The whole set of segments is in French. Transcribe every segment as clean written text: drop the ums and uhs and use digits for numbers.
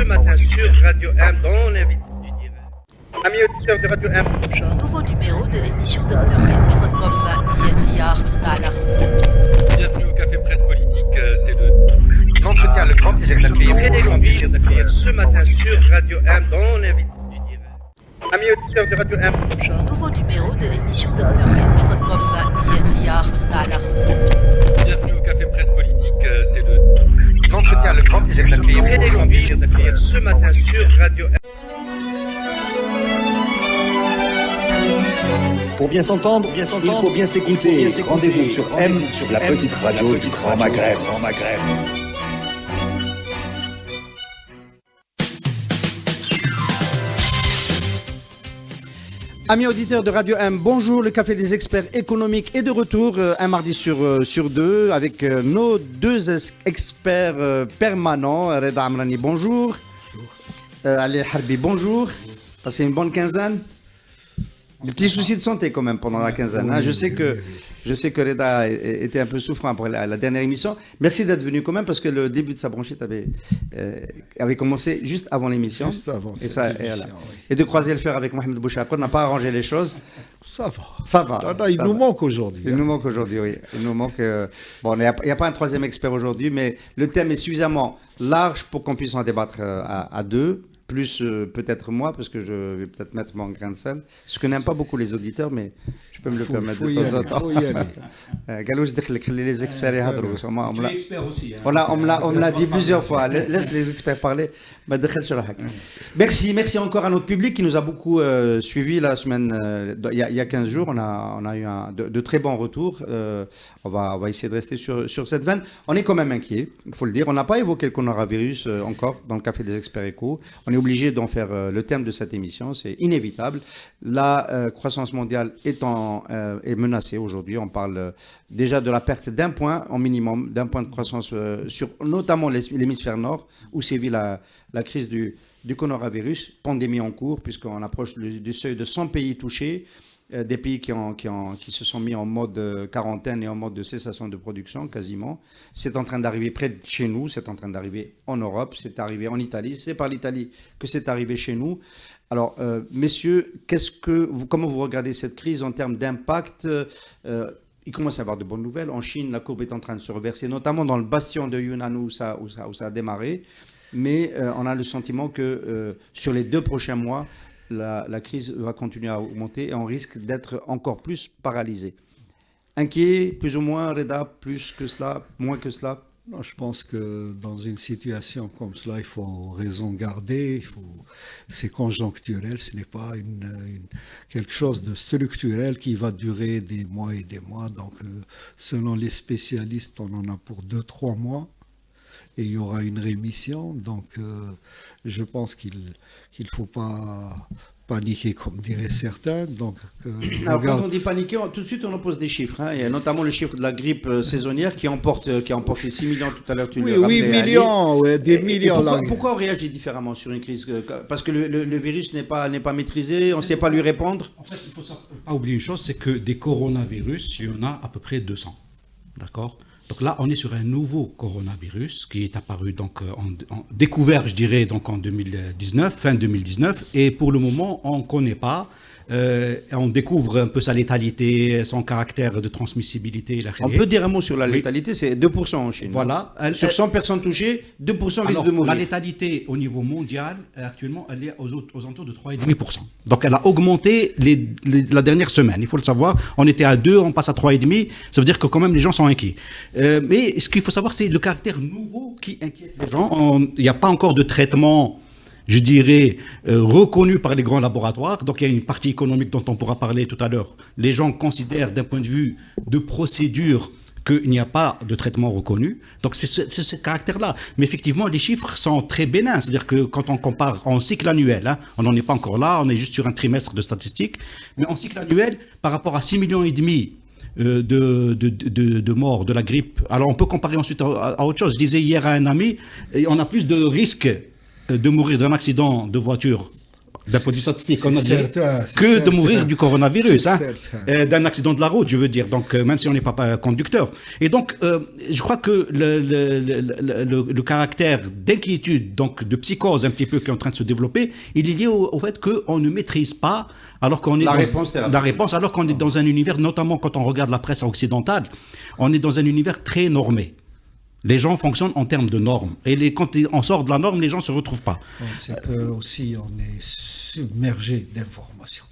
ce matin sur Radio M dans l'invité du direct. Amis auditeurs de Radio M. Nouveau numéro de l'émission Docteur Bienvenue au Café Presse Politique, c'est le... L'entretien, le grand plaisir d'accueillir René Gambi, d'accueillir ce matin sur Radio M dans l'invité du direct. Amis auditeurs de Radio M. Nouveau numéro de l'émission Docteur Bienvenue au Café Presse Politique, c'est le... L'entretien, le grand plaisir d'accueillir René Gambi, d'accueillir ce matin sur Radio M. Pour bien s'entendre, il faut bien s'écouter. Rendez-vous sur M, sur la petite radio du Grand Maghreb. Amis auditeurs de Radio M, bonjour, le Café des experts économiques est de retour un mardi sur deux avec nos deux experts permanents. Reda Amrani, bonjour. Ali Harbi, bonjour. Passez une bonne quinzaine. Des petits soucis de santé quand même pendant la quinzaine. Hein. Je sais que Reda était un peu souffrant après la dernière émission. Merci d'être venu quand même parce que le début de sa bronchite avait commencé juste avant l'émission. Juste avant cette émission, oui. Et de croiser le fer avec Mohamed Boucha après, on n'a pas arrangé les choses. Ça va. Il nous manque aujourd'hui. Il nous manque aujourd'hui, oui. Il nous manque. Bon, il n'y a pas un troisième expert aujourd'hui, mais le thème est suffisamment large pour qu'on puisse en débattre à deux. Plus peut-être moi, parce que je vais peut-être mettre mon grain de sel. Ce que n'aiment pas beaucoup les auditeurs, mais je peux me le permettre de temps en temps. Il faut y aller. Galouche, les experts et hadrous. Tu es expert aussi. Hein. On me l'a dit plusieurs fois. Laisse les experts parler. Merci encore à notre public qui nous a beaucoup suivis la semaine. Il y a 15 jours, on a eu de très bons retours. On va essayer de rester sur cette veine. On est quand même inquiet, il faut le dire. On n'a pas évoqué le coronavirus encore dans le Café des experts éco. On est obligé d'en faire le thème de cette émission, c'est inévitable. La croissance mondiale est menacée aujourd'hui. On parle déjà de la perte d'un point en minimum, d'un point de croissance sur notamment l'hémisphère nord, où sévit la crise du coronavirus, pandémie en cours, puisqu'on approche du seuil de 100 pays touchés, des pays qui se sont mis en mode quarantaine et en mode de cessation de production quasiment. C'est en train d'arriver près de chez nous, c'est en train d'arriver en Europe, c'est arrivé en Italie, c'est par l'Italie que c'est arrivé chez nous. Alors, messieurs, comment vous regardez cette crise en termes d'impact ? Il commence à y avoir de bonnes nouvelles. En Chine, la courbe est en train de se reverser, notamment dans le bastion de Yunnan où ça a démarré. Mais on a le sentiment que sur les 2 prochains mois, la crise va continuer à augmenter et on risque d'être encore plus paralysé. Inquiet, plus ou moins, Reda, plus que cela, moins que cela? Non, je pense que dans une situation comme cela, il faut raison garder. C'est conjoncturel, ce n'est pas quelque chose de structurel qui va durer des mois et des mois. Donc, selon les spécialistes, on en a pour 2-3 mois. Et il y aura une rémission, donc je pense qu'il ne faut pas paniquer comme diraient certains. Donc, alors quand on dit paniquer, tout de suite on oppose des chiffres. Hein. Il y a notamment le chiffre de la grippe saisonnière qui a emporté 6 millions tout à l'heure. Oui, 8 millions, des millions. Pourquoi on réagit différemment sur une crise? Parce que le virus n'est pas maîtrisé, on ne sait pas lui répondre. En fait, il ne faut pas oublier une chose, c'est que des coronavirus, il y en a à peu près 200. D'accord ? Donc là, on est sur un nouveau coronavirus qui est apparu donc découvert, je dirais, donc en 2019, fin 2019, et pour le moment, on ne connaît pas. On découvre un peu sa létalité, son caractère de transmissibilité. On peut dire un mot sur la létalité, c'est 2% en Chine. Voilà. Sur 100 personnes touchées, 2% risquent de mourir. La létalité au niveau mondial, actuellement, elle est aux alentours de 3,5%. Donc elle a augmenté la dernière semaine, il faut le savoir. On était à 2, on passe à 3,5%. Ça veut dire que quand même les gens sont inquiets. Mais ce qu'il faut savoir, c'est le caractère nouveau qui inquiète les gens. Il n'y a pas encore de traitement, je dirais, reconnu par les grands laboratoires. Donc il y a une partie économique dont on pourra parler tout à l'heure. Les gens considèrent d'un point de vue de procédure qu'il n'y a pas de traitement reconnu. Donc c'est ce caractère-là. Mais effectivement, les chiffres sont très bénins. C'est-à-dire que quand on compare en cycle annuel, hein, on n'en est pas encore là, on est juste sur un trimestre de statistiques, mais en cycle annuel, par rapport à 6,5 millions de morts de la grippe. Alors on peut comparer ensuite à autre chose. Je disais hier à un ami, on a plus de risques de mourir d'un accident de voiture d'un point de vue statistique, on a dit, certain, c'est que de certain. mourir du coronavirus, C'est hein, certain. d'un accident de la route, je veux dire, donc même si on n'est pas conducteur. Et donc, je crois que le caractère d'inquiétude, donc de psychose un petit peu qui est en train de se développer, il est lié au fait qu'on ne maîtrise pas, alors qu'on est La réponse thérapeutique. alors qu'on est dans un univers, notamment quand on regarde la presse occidentale, on est dans un univers très normé. Les gens fonctionnent en termes de normes. Et quand on sort de la norme, les gens ne se retrouvent pas. C'est que aussi on est submergé d'informations.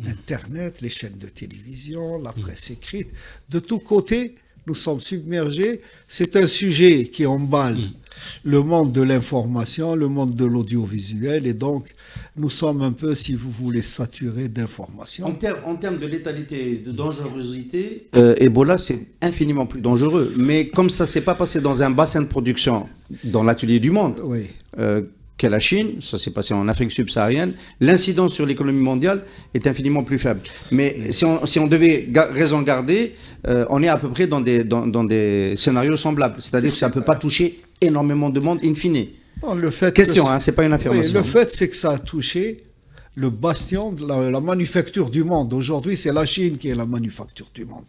Internet, les chaînes de télévision, la presse écrite, de tous côtés, nous sommes submergés. C'est un sujet qui emballe le monde de l'information, le monde de l'audiovisuel, et donc nous sommes un peu, si vous voulez, saturés d'informations. En termes de létalité et de dangerosité, Ebola, c'est infiniment plus dangereux. Mais comme ça ne s'est pas passé dans un bassin de production, dans l'atelier du monde, Oui. qu'est la Chine, ça s'est passé en Afrique subsaharienne, l'incidence sur l'économie mondiale est infiniment plus faible. Mais si on devait raison garder, on est à peu près dans des scénarios semblables. C'est-à-dire que ça ne peut pas toucher énormément de monde in fine. Bon, le fait Question, que- hein, c'est pas une affirmation. Oui, le fait, c'est que ça a touché le bastion de la manufacture du monde. Aujourd'hui, c'est la Chine qui est la manufacture du monde.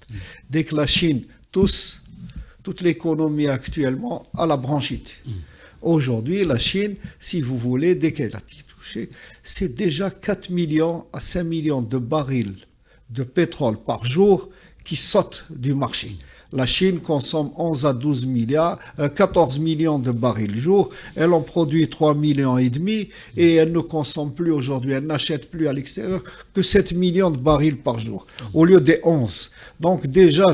Dès que la Chine tousse, toute l'économie actuellement a la bronchite. Aujourd'hui, la Chine, si vous voulez, dès qu'elle a été touchée, c'est déjà 4 millions à 5 millions de barils de pétrole par jour qui sautent du marché. La Chine consomme 11 à 12 milliards, 14 millions de barils jour. Elle en produit 3 millions et demi et elle ne consomme plus aujourd'hui. Elle n'achète plus à l'extérieur que 7 millions de barils par jour au lieu des 11. Donc déjà,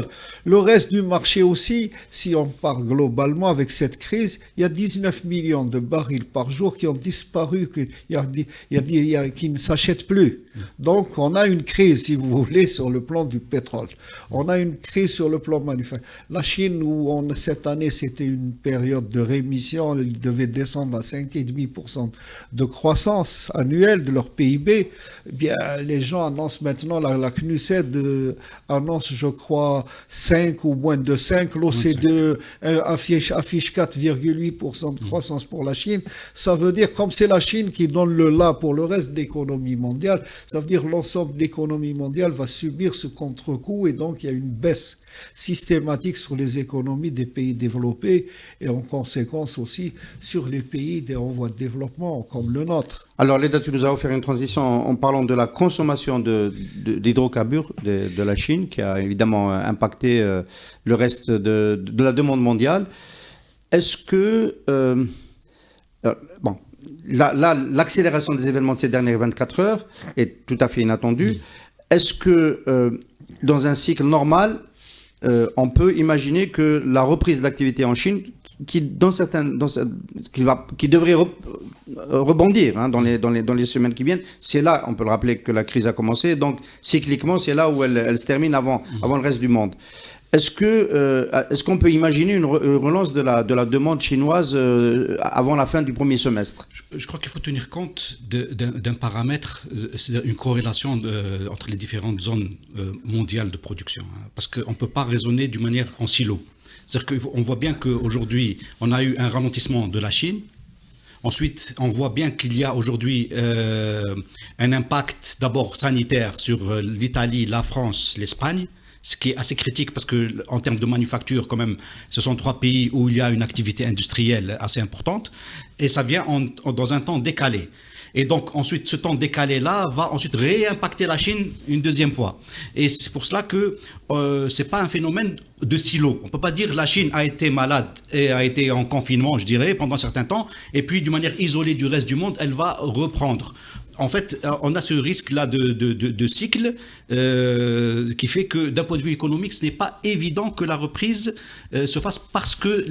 le reste du marché aussi, si on parle globalement avec cette crise, il y a 19 millions de barils par jour qui ont disparu, qui ne s'achètent plus. Donc on a une crise, si vous voulez, sur le plan du pétrole. On a une crise sur le plan manufacturier. La Chine, cette année, c'était une période de rémission, ils devaient descendre à 5,5% de croissance annuelle de leur PIB. Eh bien, les gens annoncent maintenant, la CNUSED annonce, je crois, 5 ou moins de 5. L'OCDE affiche 4,8% de croissance pour la Chine. Ça veut dire, comme c'est la Chine qui donne le là pour le reste de l'économie mondiale, ça veut dire l'ensemble de l'économie mondiale va subir ce contre-coup et donc il y a une baisse systématique sur les économies des pays développés et en conséquence aussi sur les pays en voie de développement comme le nôtre. Alors, Leda, tu nous as offert une transition en parlant de la consommation d'hydrocarbures de la Chine, qui a évidemment impacté le reste de la demande mondiale. Est-ce que... l'accélération des événements de ces dernières 24 heures est tout à fait inattendue. Est-ce que, dans un cycle normal, on peut imaginer que la reprise de l'activité en Chine, qui devrait rebondir dans les semaines qui viennent, c'est là, on peut le rappeler, que la crise a commencé. Donc, cycliquement, c'est là où elle se termine avant le reste du monde. Est-ce qu'on peut imaginer une relance de la demande chinoise avant la fin du premier semestre? Je crois qu'il faut tenir compte d'un paramètre, c'est une corrélation entre les différentes zones mondiales de production. Parce qu'on ne peut pas raisonner d'une manière en silo. C'est-à-dire qu'on voit bien qu'aujourd'hui, on a eu un ralentissement de la Chine. Ensuite, on voit bien qu'il y a aujourd'hui un impact d'abord sanitaire sur l'Italie, la France, l'Espagne. Ce qui est assez critique parce que en termes de manufacture, quand même, ce sont 3 pays où il y a une activité industrielle assez importante et ça vient dans un temps décalé. Et donc ensuite, ce temps décalé-là va ensuite réimpacter la Chine une deuxième fois. Et c'est pour cela que c'est pas un phénomène de silo. On peut pas dire la Chine a été malade et a été en confinement, je dirais, pendant un certain temps, et puis d'une manière isolée du reste du monde, elle va reprendre. En fait, on a ce risque-là de cycle qui fait que d'un point de vue économique, ce n'est pas évident que la reprise se fasse parce que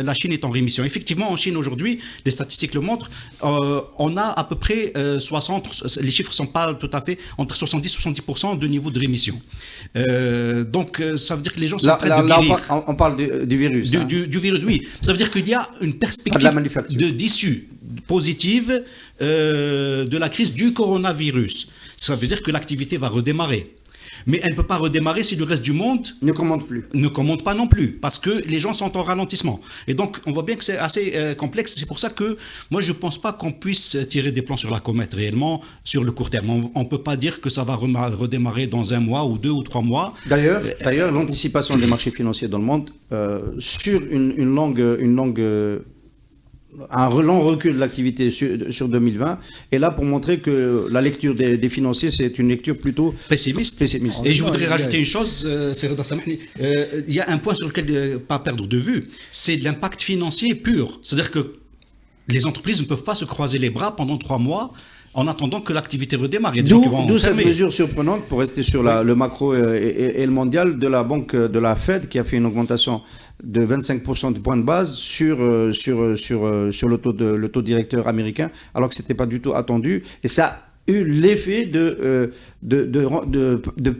la Chine est en rémission. Effectivement, en Chine aujourd'hui, les statistiques le montrent, on a à peu près les chiffres ne sont pas tout à fait, entre 70 et 70% de niveau de rémission. Donc, ça veut dire que les gens sont en train de guérir. Là, on parle du virus. Du virus, oui. Ça veut dire qu'il y a une perspective d'issue positive de la crise du coronavirus. Ça veut dire que l'activité va redémarrer. Mais elle ne peut pas redémarrer si le reste du monde Ne commande plus. ne commande pas non plus, parce que les gens sont en ralentissement. Et donc, on voit bien que c'est assez complexe. C'est pour ça que moi, je ne pense pas qu'on puisse tirer des plans sur la comète réellement sur le court terme. On ne peut pas dire que ça va redémarrer dans 1 mois ou 2 ou 3 mois. D'ailleurs, l'anticipation des marchés financiers dans le monde sur un long recul de l'activité sur 2020 est là pour montrer que la lecture des financiers, c'est une lecture plutôt pessimiste. Et je voudrais rajouter une chose, il y a un point sur lequel pas perdre de vue, c'est de l'impact financier pur. C'est-à-dire que les entreprises ne peuvent pas se croiser les bras pendant 3 mois en attendant que l'activité redémarre. Il y a des gens qui vont D'où cette fermer. mesure surprenante, pour rester sur le macro et le mondial, de la banque de la Fed qui a fait une augmentation de 25% de points de base sur le taux directeur américain, alors que ce n'était pas du tout attendu. Et ça a eu l'effet de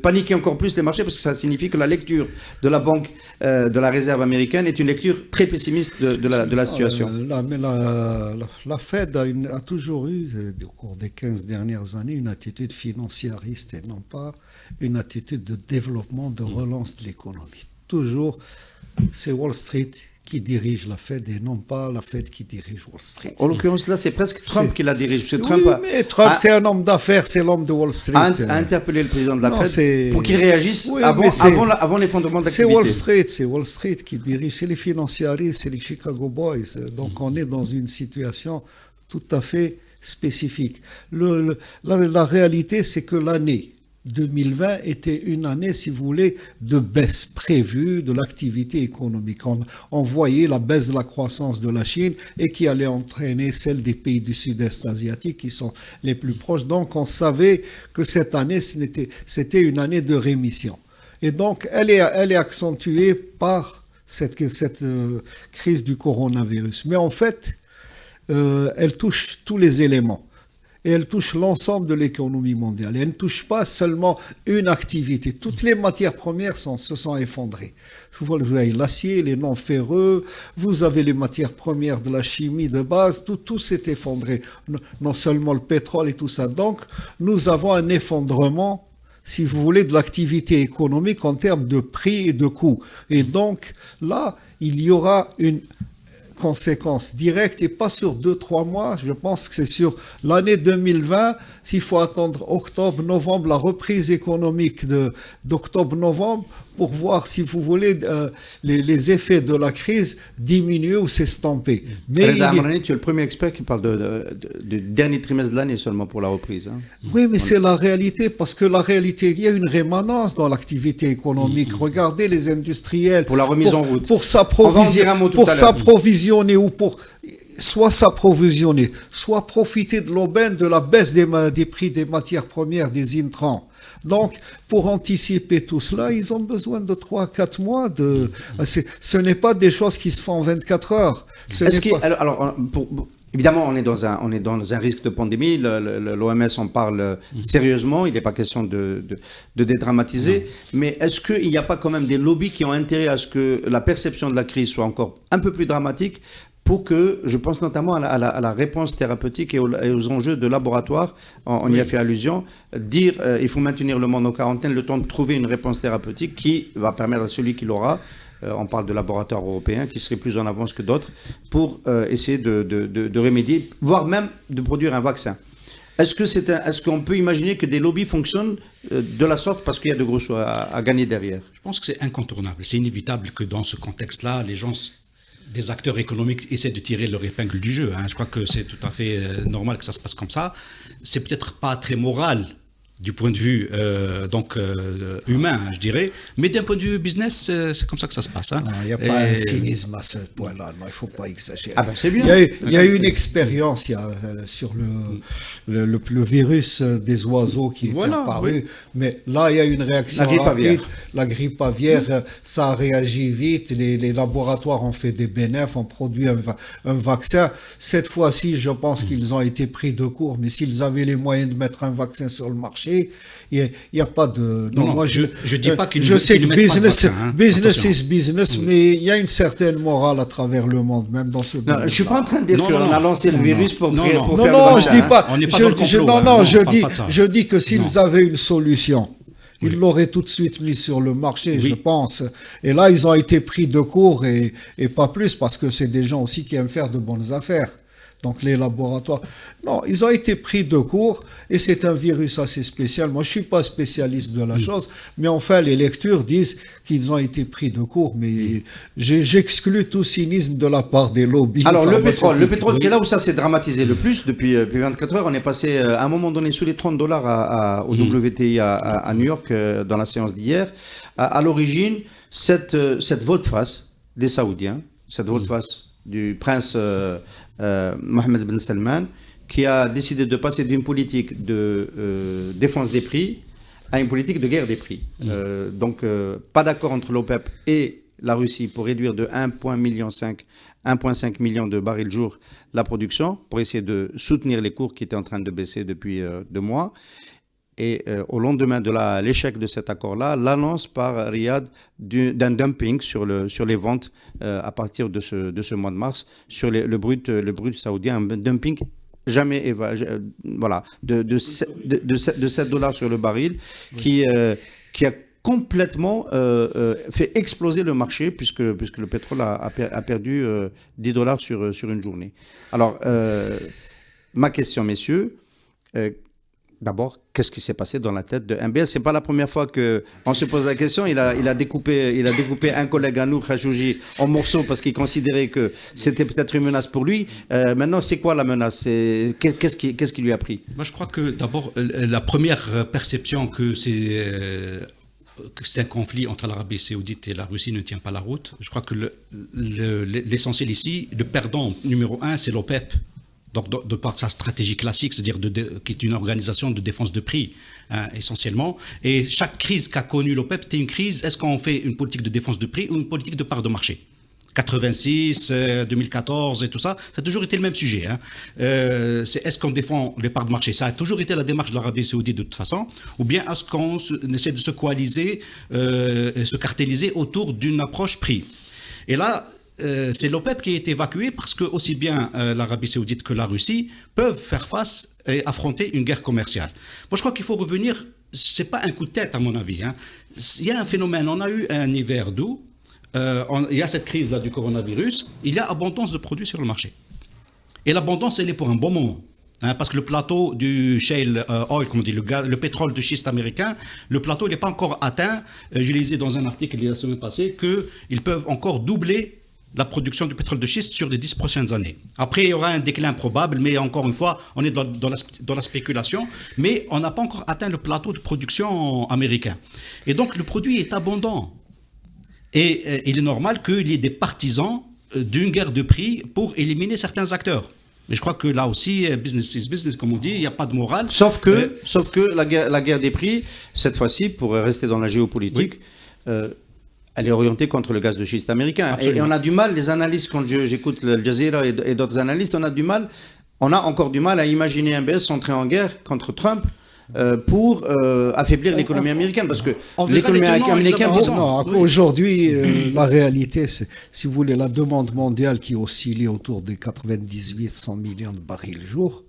paniquer encore plus les marchés, parce que ça signifie que la lecture de la banque de la réserve américaine est une lecture très pessimiste de la situation. La Fed a toujours eu, au cours des 15 dernières années, une attitude financiariste et non pas une attitude de développement, de relance de l'économie. Toujours, c'est Wall Street qui dirige la Fed et non pas la Fed qui dirige Wall Street. En l'occurrence, là, c'est presque Trump qui la dirige. Parce que Mais Trump, c'est un homme d'affaires, c'est l'homme de Wall Street. a interpellé le président de la Fed pour qu'il réagisse Oui, avant l'effondrement de l'activité. C'est Wall Street qui dirige, c'est les financiaristes, c'est les Chicago Boys. Donc on est dans une situation tout à fait spécifique. La réalité, c'est que l'année 2020 était une année, si vous voulez, de baisse prévue de l'activité économique. On voyait la baisse de la croissance de la Chine et qui allait entraîner celle des pays du sud-est asiatique qui sont les plus proches. Donc on savait que cette année, c'était une année de rémission. Et donc elle est accentuée par cette crise du coronavirus. Mais en fait, elle touche tous les éléments. Et elle touche l'ensemble de l'économie mondiale. Et elle ne touche pas seulement une activité. Toutes les matières premières se sont effondrées. Vous voyez l'acier, les non-ferreux, vous avez les matières premières de la chimie de base, tout s'est effondré. Non seulement le pétrole et tout ça. Donc, nous avons un effondrement, si vous voulez, de l'activité économique en termes de prix et de coûts. Et donc, là, il y aura une conséquences directes et pas sur 2-3 mois. Je pense que c'est sur l'année 2020, s'il faut attendre octobre, novembre, la reprise économique d'octobre-novembre pour voir, si vous voulez, les effets de la crise diminuer ou s'estomper. Mais tu es le premier expert qui parle du dernier trimestre de l'année seulement pour la reprise. Hein. Oui, mais c'est la réalité, parce que la réalité, il y a une rémanence dans l'activité économique. Regardez les industriels. Pour la remise en route. Pour s'approvisionner ou pour soit s'approvisionner, soit profiter de l'aubaine de la baisse des prix des matières premières, des intrants. Donc, pour anticiper tout cela, ils ont besoin de 3-4 mois. Ce n'est pas des choses qui se font en 24 heures. Évidemment, on est dans un risque de pandémie. L'OMS en parle sérieusement. Il n'est pas question de dédramatiser. Mais est-ce qu'il n'y a pas quand même des lobbies qui ont intérêt à ce que la perception de la crise soit encore un peu plus dramatique, pour que, je pense notamment à la réponse thérapeutique et aux enjeux de laboratoire, on y a fait allusion, dire il faut maintenir le monde en quarantaine, le temps de trouver une réponse thérapeutique qui va permettre à celui qui l'aura, on parle de laboratoires européens qui seraient plus en avance que d'autres, pour essayer de remédier, voire même de produire un vaccin. Est-ce qu'on peut imaginer que des lobbies fonctionnent de la sorte parce qu'il y a de gros choix à gagner derrière? Je pense que c'est incontournable. C'est inévitable que dans ce contexte-là, des acteurs économiques essaient de tirer leur épingle du jeu. Je crois que c'est tout à fait normal que ça se passe comme ça. C'est peut-être pas très moral du point de vue humain, je dirais, mais d'un point de vue business, c'est comme ça que ça se passe. Il n'y a pas un cynisme à ce point-là, il ne faut pas exagérer. C'est bien. Il y a eu une expérience sur le virus des oiseaux qui est apparu, mais là, il y a eu une réaction rapide. La grippe aviaire, ça a réagi vite, les laboratoires ont fait des bénéfices, ont produit un vaccin. Cette fois-ci, je pense qu'ils ont été pris de court, mais s'ils avaient les moyens de mettre un vaccin sur le marché, il n'y a pas de... Non, moi, je dis pas qu'ils je sais que business Attention. is business, mais il y a une certaine morale à travers le monde, même dans ce domaine. Je ne suis pas en train de dire qu'on a lancé le virus pour faire le vaccin. Non, je dis pas. On n'est pas dans le complot. Je dis que s'ils avaient une solution, Ils l'auraient tout de suite mis sur le marché, je pense. Et là, ils ont été pris de court et pas plus, parce que c'est des gens aussi qui aiment faire de bonnes affaires. Donc les laboratoires, non, ils ont été pris de court et c'est un virus assez spécial. Moi, je suis pas spécialiste de la chose, mais enfin, les lectures disent qu'ils ont été pris de court. Mais j'exclus tout cynisme de la part des lobbies. Alors le pétrole, c'est là où ça s'est dramatisé le plus. Depuis 24 heures, on est passé à un moment donné sous les $30 au WTI à New York dans la séance d'hier. À l'origine, cette volte-face des Saoudiens, cette volte-face du prince Mohammed Ben Salman, qui a décidé de passer d'une politique de défense des prix à une politique de guerre des prix. Donc, pas d'accord entre l'OPEP et la Russie pour réduire de 1,5 million de barils jour la production, pour essayer de soutenir les cours qui étaient en train de baisser depuis 2 mois. Et au lendemain de l'échec de cet accord-là, l'annonce par Riyad d'un dumping sur les ventes à partir de ce mois de mars sur le brut saoudien, un dumping jamais voilà, de $7 sur le baril qui a complètement fait exploser le marché puisque le pétrole a perdu $10 sur une journée. Alors, ma question, messieurs, d'abord, qu'est-ce qui s'est passé dans la tête de MBS? C'est pas la première fois qu'on se pose la question. Il a découpé un collègue à nous, Khashoggi, en morceaux parce qu'il considérait que c'était peut-être une menace pour lui. Maintenant, c'est quoi la menace? Qu'est-ce qui lui a pris? Moi, je crois que d'abord, la première perception que c'est un conflit entre l'Arabie Saoudite et la Russie ne tient pas la route. Je crois que l'essentiel ici, le perdant numéro 1, c'est l'OPEP. Donc, de par sa stratégie classique, c'est-à-dire qui est une organisation de défense de prix, essentiellement. Et chaque crise qu'a connue l'OPEP, c'était une crise, est-ce qu'on fait une politique de défense de prix ou une politique de part de marché? 86, 2014 et tout ça, ça a toujours été le même sujet. C'est est-ce qu'on défend les parts de marché? Ça a toujours été la démarche de l'Arabie Saoudite de toute façon, ou bien est-ce qu'on essaie de se coaliser, se cartéliser autour d'une approche prix? Et là, c'est l'OPEP qui est évacué parce que aussi bien l'Arabie Saoudite que la Russie peuvent faire face et affronter une guerre commerciale. Moi, je crois qu'il faut revenir, c'est pas un coup de tête à mon avis. Il y a un phénomène, on a eu un hiver doux, il y a cette crise-là du coronavirus, il y a abondance de produits sur le marché. Et l'abondance, elle est pour un bon moment. Parce que le plateau du shale oil, comme on dit, le pétrole de schiste américain, le plateau, il n'est pas encore atteint. Je lisais dans un article la semaine passée qu'ils peuvent encore doubler la production du pétrole de schiste sur les 10 prochaines années. Après, il y aura un déclin probable, mais encore une fois, on est dans la spéculation, mais on n'a pas encore atteint le plateau de production américain. Et donc, le produit est abondant. Et il est normal qu'il y ait des partisans d'une guerre de prix pour éliminer certains acteurs. Mais je crois que là aussi, business is business, comme on dit, il n'y a pas de morale. Sauf que la guerre des prix, cette fois-ci, pour rester dans la géopolitique, elle est orientée contre le gaz de schiste américain. Et on a du mal, les analystes, quand j'écoute le Al Jazeera et d'autres analystes, on a encore du mal à imaginer un BS entrer en guerre contre Trump pour affaiblir l'économie américaine, parce que l'économie américaine... Aujourd'hui, la réalité, c'est, si vous voulez, la demande mondiale qui oscillait autour des 98-100 millions de barils jour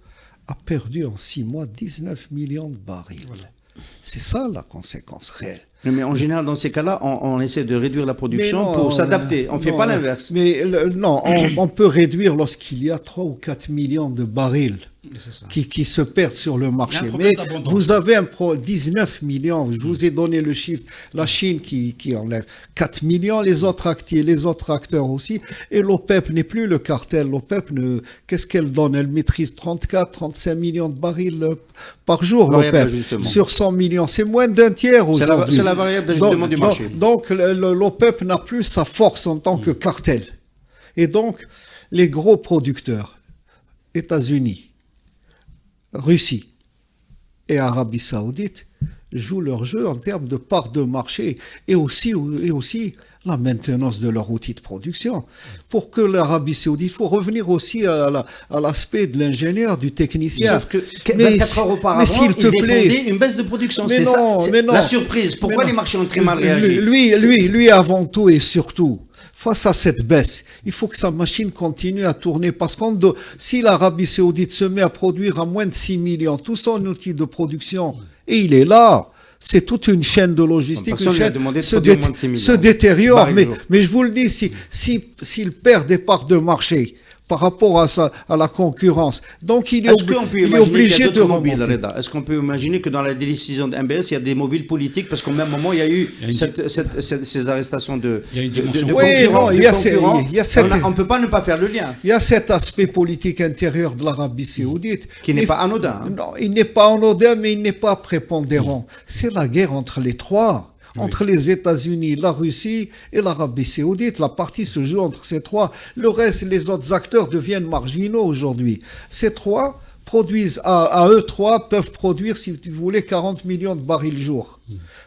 a perdu en 6 mois 19 millions de barils. Voilà. C'est ça la conséquence réelle. Mais en général, dans ces cas-là, on essaie de réduire la production pour s'adapter. On ne fait pas l'inverse. Mais on peut réduire lorsqu'il y a 3 ou 4 millions de barils qui se perdent sur le marché. Mais vous avez 19 millions, je vous ai donné le chiffre, la Chine qui enlève 4 millions, les autres acteurs aussi, et l'OPEP n'est plus le cartel. L'OPEP, qu'est-ce qu'elle donne? Elle maîtrise 34-35 millions de barils par jour, l'OPEP. Sur 100 millions, c'est moins d'un tiers aujourd'hui. C'est la variable d'ajustement du marché. Donc l'OPEP n'a plus sa force en tant que cartel. Et donc, les gros producteurs, États-Unis, Russie et Arabie Saoudite, jouent leur jeu en termes de part de marché et aussi la maintenance de leur outil de production. Pour que l'Arabie Saoudite, il faut revenir aussi à l'aspect de l'ingénieur, du technicien. Sauf que 24 heures auparavant, il défendait une baisse de production. C'est ça, la surprise. Pourquoi les marchés ont très mal réagi? Lui, avant tout et surtout, face à cette baisse, il faut que sa machine continue à tourner, parce que si l'Arabie Saoudite se met à produire à moins de 6 millions, tout son outil de production, et il est là, C'est toute une chaîne de logistique. Personne Une lui a chaîne demandé de se, produire moins de 6 millions se détériore. barils jour. Mais je vous le dis, s'il perd des parts de marché par rapport à la concurrence, donc il est, Est-ce qu'on peut il est imaginer qu'il y obligé a de d'autres mobiles, remonter. Reda? Est-ce qu'on peut imaginer que dans la décision de MBS, il y a des mobiles politiques? Parce qu'au même moment, il y a eu ces arrestations de Il y a une dimension Oui, concurrents. non, il y a cette- On ne peut pas ne pas faire le lien, Il y a cet aspect politique intérieur de l'Arabie Saoudite. qui n'est Mais- pas anodin. hein. Non, il n'est pas anodin, mais il n'est pas prépondérant. C'est la guerre entre les trois. Entre les États-Unis, la Russie et l'Arabie Saoudite. La partie se joue entre ces trois. Le reste, les autres acteurs deviennent marginaux aujourd'hui. Ces trois produisent, à eux trois, peuvent produire, si vous voulez, 40 millions de barils jour.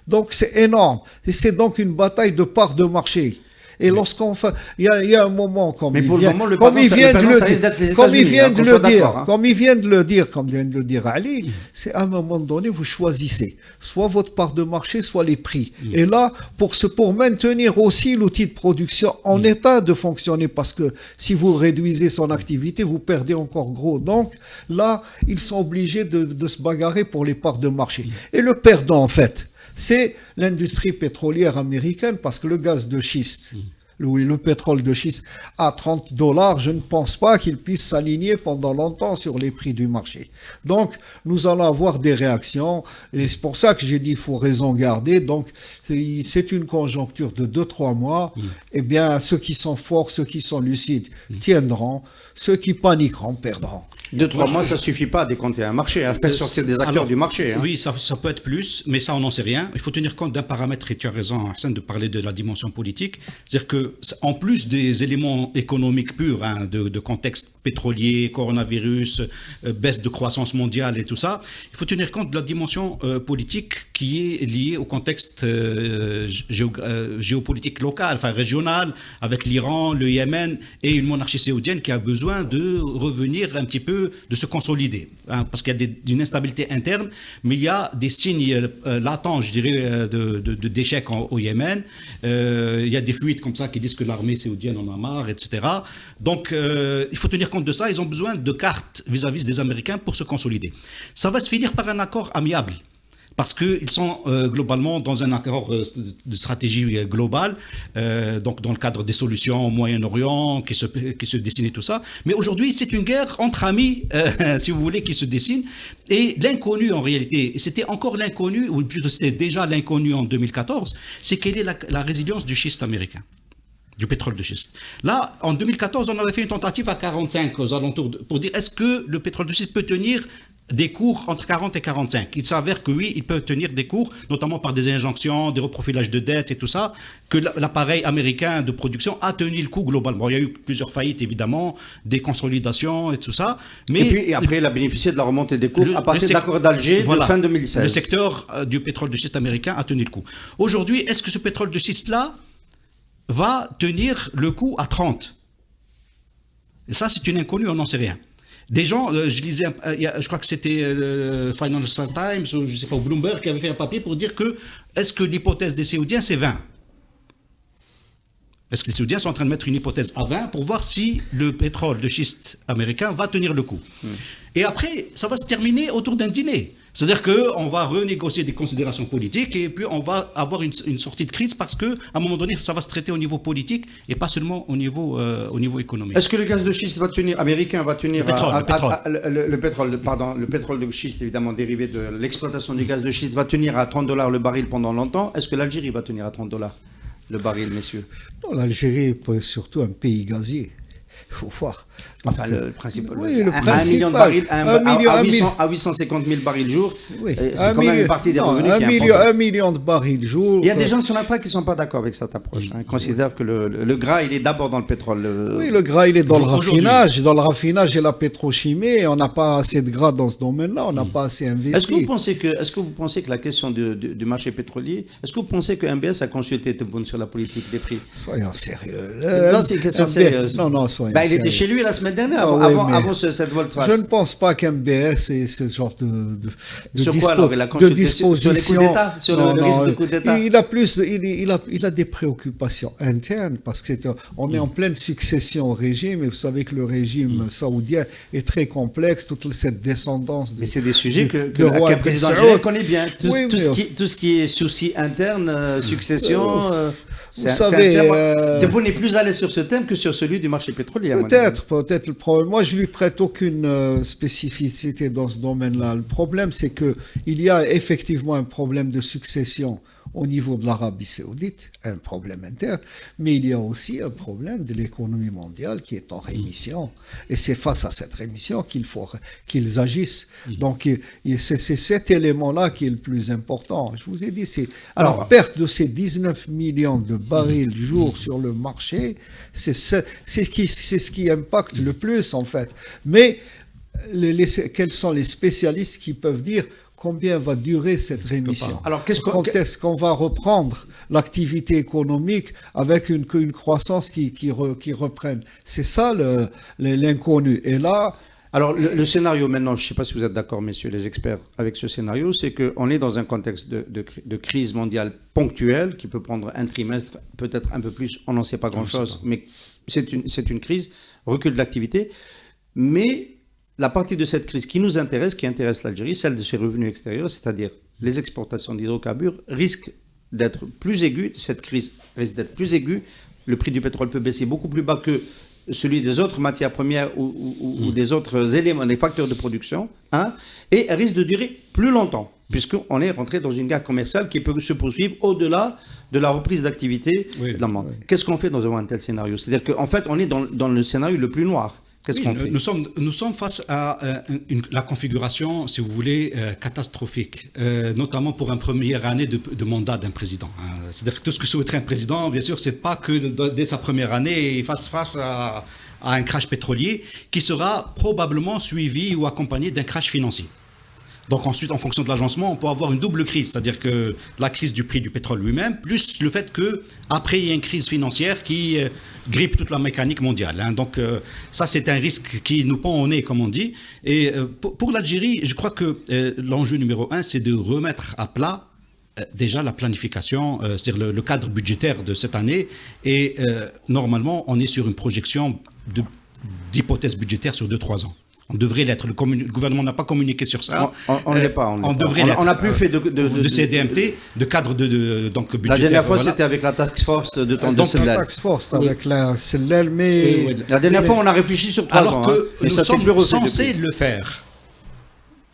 Donc c'est énorme. Et c'est donc une bataille de parts de marché. Et lorsqu'on fait, il y a un moment, comme Mais il pour le vient, moment, le comme pardon, il vient le de pardon, le ça risque dire, d'être les comme il États-Unis, vient hein, de qu'on le soit dire, d'accord, hein. comme il vient de le dire, comme vient de le dire Ali, c'est à un moment donné, vous choisissez soit votre part de marché, soit les prix. Et là, pour maintenir aussi l'outil de production en état de fonctionner, parce que si vous réduisez son activité, vous perdez encore gros. Donc là, ils sont obligés de se bagarrer pour les parts de marché. Et le perdant, en fait, c'est l'industrie pétrolière américaine, parce que le gaz de schiste, le pétrole de schiste à $30, je ne pense pas qu'il puisse s'aligner pendant longtemps sur les prix du marché. Donc, nous allons avoir des réactions, et c'est pour ça que j'ai dit il faut raison garder. Donc, c'est une conjoncture de 2-3 mois. Eh bien, ceux qui sont forts, ceux qui sont lucides tiendront, ceux qui paniqueront perdront. 2-3 mois, ça suffit pas à décompter un marché, à faire sortir des acteurs Alors, du marché. hein. Oui, ça peut être plus, mais ça, on n'en sait rien. Il faut tenir compte d'un paramètre, et tu as raison, Hassan, de parler de la dimension politique. C'est-à-dire que, en plus des éléments économiques purs, hein, de contexte pétrolier, coronavirus, baisse de croissance mondiale et tout ça, il faut tenir compte de la dimension politique qui est liée au contexte géopolitique local, enfin régional, avec l'Iran, le Yémen et une monarchie saoudienne qui a besoin de revenir un petit peu, de se consolider, hein, parce qu'il y a une instabilité interne, mais il y a des signes latents, je dirais, d'échec au Yémen. Il y a des fuites comme ça qui disent que l'armée saoudienne en a marre, etc. Donc, il faut tenir compte de ça. Ils ont besoin de cartes vis-à-vis des Américains pour se consolider. Ça va se finir par un accord amiable. Parce qu'ils sont globalement dans un accord de stratégie globale, donc dans le cadre des solutions au Moyen-Orient qui se dessinent et tout ça. Mais aujourd'hui, c'est une guerre entre amis, si vous voulez, qui se dessine. Et l'inconnu en réalité, et c'était encore l'inconnu, ou plutôt c'était déjà l'inconnu en 2014, c'est quelle est la résilience du schiste américain, du pétrole de schiste. Là, en 2014, on avait fait une tentative à 45 aux alentours pour dire est-ce que le pétrole de schiste peut tenir des cours entre 40 et 45. Il s'avère que oui, il peut tenir des cours, notamment par des injonctions, des reprofilages de dettes et tout ça, que l'appareil américain de production a tenu le coup globalement. Il y a eu plusieurs faillites, évidemment, des consolidations et tout ça. Mais Et puis après, il a bénéficié de la remontée des cours à partir de l'accord d'Alger de fin 2016. Le secteur du pétrole de schiste américain a tenu le coup. Aujourd'hui, est-ce que ce pétrole de schiste-là va tenir le coup à 30? Et ça, c'est une inconnue, on n'en sait rien. Des gens, je lisais, je crois que c'était Financial Times ou je sais pas, ou Bloomberg qui avait fait un papier pour dire que est-ce que l'hypothèse des Saoudiens c'est 20? Est-ce que les Saoudiens sont en train de mettre une hypothèse à 20 pour voir si le pétrole de schiste américain va tenir le coup? Et après, ça va se terminer autour d'un dîner. C'est-à-dire qu'on va renégocier des considérations politiques et puis on va avoir une sortie de crise parce qu'à un moment donné, ça va se traiter au niveau politique et pas seulement au niveau économique. Est-ce que le gaz de schiste va tenir, américain va tenir le pétrole de schiste, évidemment dérivé de l'exploitation du gaz de schiste, va tenir à $30 le baril pendant longtemps? Est-ce que l'Algérie va tenir à $30 le baril, messieurs? Non, l'Algérie est surtout un pays gazier. Il faut voir. Enfin, le principal. Oui, le 1 million de barils, à 850 000 barils jour, oui, c'est quand même une partie des revenus qui est importante. 1 million de barils jour. Il y a des gens sur la traque qui ne sont pas d'accord avec cette approche. Ils considèrent que le gras, il est d'abord dans le pétrole. Oui, le gras, il est dans le raffinage. Dans le raffinage et la pétrochimie, on n'a pas assez de gras dans ce domaine-là, on n'a pas assez investi. Est-ce que vous pensez que la question du marché pétrolier, est-ce que vous pensez que MBS a consulté Tebboune sur la politique des prix? Soyons sérieux. Non, c'est une question sérieuse. Non, soyons Bah, il était sérieux. chez lui la semaine dernière, Ah ouais, avant mais cette volte-face. Je ne pense pas qu'MBS ait ce genre Sur quoi, alors? Il a consulté disposition. sur les coups d'État, sur le risque de coup d'État? Il a des préoccupations internes parce que on est en pleine succession au régime et vous savez que le régime saoudien est très complexe, toute cette descendance. Mais c'est des sujets de qu'un roi président Ben algérien Saoud. connaît bien. Oui, Tout ce qui est souci interne, succession. Vous savez, Tebboune est plus à l'aise sur ce thème que sur celui du marché pétrolier. à mon avis. Peut-être le problème. Moi, je lui prête aucune spécificité dans ce domaine-là. Le problème, c'est que il y a effectivement un problème de succession au niveau de l'Arabie Saoudite, un problème interne, mais il y a aussi un problème de l'économie mondiale qui est en rémission. Et c'est face à cette rémission qu'il faut qu'ils agissent. Donc, c'est cet élément-là qui est le plus important. Je vous ai dit, c'est la perte de ces 19 millions de barils jour sur le marché, c'est ce qui impacte le plus, en fait. Mais quels sont les spécialistes qui peuvent dire combien va durer cette rémission? Alors, quand est-ce qu'on va reprendre l'activité économique avec une croissance qui reprenne? C'est ça l'inconnu. Et là, alors, le scénario maintenant, je ne sais pas si vous êtes d'accord, messieurs les experts, avec ce scénario, c'est qu'on est dans un contexte de crise mondiale ponctuelle qui peut prendre un trimestre, peut-être un peu plus, on n'en sait pas grand-chose, mais c'est une crise, recul de l'activité. Mais la partie de cette crise qui nous intéresse, qui intéresse l'Algérie, celle de ses revenus extérieurs, c'est-à-dire les exportations d'hydrocarbures, risque d'être plus aiguë. Cette crise risque d'être plus aiguë. Le prix du pétrole peut baisser beaucoup plus bas que celui des autres matières premières ou des autres éléments, des facteurs de production, et elle risque de durer plus longtemps, puisqu'on est rentré dans une guerre commerciale qui peut se poursuivre au-delà de la reprise d'activité de la monde. Qu'est-ce qu'on fait dans un tel scénario? C'est-à-dire qu'en fait, on est dans le scénario le plus noir. Qu'est-ce qu'on fait? Nous sommes face à la configuration, si vous voulez, catastrophique, notamment pour une première année de mandat d'un président. C'est-à-dire que tout ce que souhaiterait un président, bien sûr, c'est pas que dès sa première année, il fasse face à un crash pétrolier qui sera probablement suivi ou accompagné d'un crash financier. Donc ensuite, en fonction de l'agencement, on peut avoir une double crise, c'est-à-dire que la crise du prix du pétrole lui-même, plus le fait qu'après, il y a une crise financière qui grippe toute la mécanique mondiale. Donc ça, c'est un risque qui nous pend au nez, comme on dit. Et pour l'Algérie, je crois que l'enjeu numéro 1, c'est de remettre à plat déjà la planification, c'est-à-dire le cadre budgétaire de cette année. Et normalement, on est sur une projection d'hypothèse budgétaire sur 2-3 ans. On devrait l'être. Le gouvernement n'a pas communiqué sur ça. On ne l'est pas. On devrait l'être. On n'a plus fait de CDMT, de cadre donc budgétaire. La dernière fois, c'était avec la task force de temps de Sellel. La task force avec la Sellel, mais la dernière fois, on a réfléchi sur 3 ans. Alors que nous sommes censés le faire.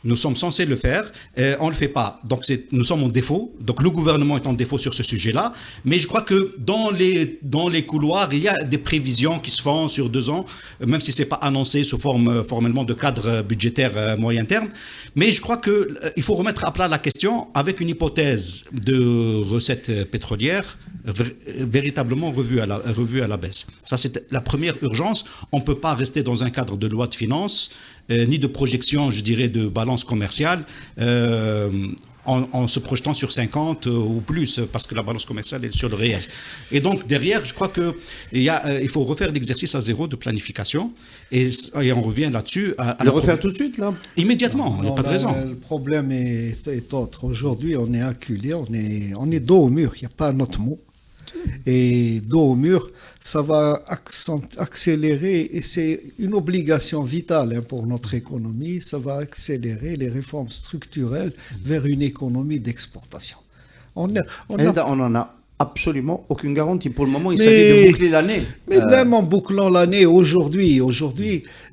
Nous sommes censés le faire, on ne le fait pas. Donc nous sommes en défaut, donc le gouvernement est en défaut sur ce sujet-là, mais je crois que dans les couloirs, il y a des prévisions qui se font sur 2 ans, même si ce n'est pas annoncé sous forme formellement de cadre budgétaire moyen terme. Mais je crois qu'il faut remettre à plat la question avec une hypothèse de recettes pétrolières véritablement revue à la baisse. Ça, c'est la première urgence. On ne peut pas rester dans un cadre de loi de finances, ni de projection, je dirais, de balance commerciale, en se projetant sur 50 ou plus, parce que la balance commerciale est sur le réel. Et donc, derrière, je crois qu'il faut refaire l'exercice à zéro de planification, et on revient là-dessus. Le refaire tout de suite, là? Immédiatement, il n'y a pas de raison. Le problème est autre. Aujourd'hui, on est acculé, on est dos au mur, il n'y a pas un autre mot. Et dos au mur, ça va accélérer, et c'est une obligation vitale pour notre économie, ça va accélérer les réformes structurelles vers une économie d'exportation. On n'en a absolument aucune garantie. Pour le moment, il s'agit de boucler l'année. Mais même en bouclant l'année, aujourd'hui,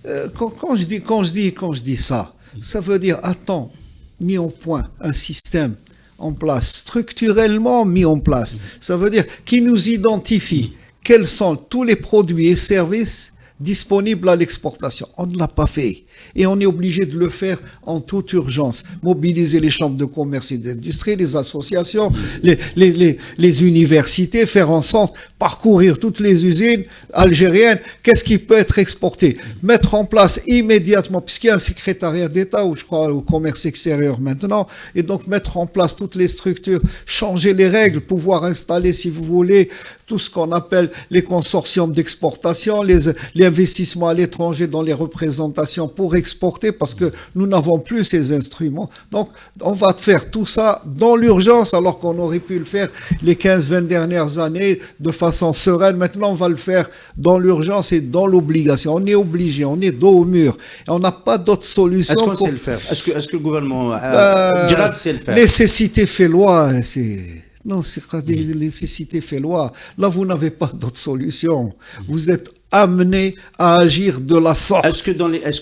quand je dis ça, ça veut dire, attends, mis au point un système en place, structurellement mis en place. Ça veut dire qui nous identifie quels sont tous les produits et services disponibles à l'exportation. On ne l'a pas fait. Et on est obligé de le faire en toute urgence. Mobiliser les chambres de commerce et d'industrie, les associations, les universités, faire en sorte, parcourir toutes les usines algériennes, qu'est-ce qui peut être exporté. Mettre en place immédiatement, puisqu'il y a un secrétariat d'État, je crois, au commerce extérieur maintenant, et donc mettre en place toutes les structures, changer les règles, pouvoir installer, si vous voulez, tout ce qu'on appelle les consortiums d'exportation, les l'investissement à l'étranger dans les représentations pour exporter parce que nous n'avons plus ces instruments. Donc, on va faire tout ça dans l'urgence alors qu'on aurait pu le faire les 15-20 dernières années de façon sereine. Maintenant, on va le faire dans l'urgence et dans l'obligation. On est obligé, on est dos au mur. Et on n'a pas d'autre solution. Est-ce qu'on sait le faire? Est-ce que le gouvernement Djihad sait le faire? Nécessité fait loi. Non, c'est pas des nécessités fait loi. Là, vous n'avez pas d'autre solution. Vous êtes amené à agir de la sorte. Est-ce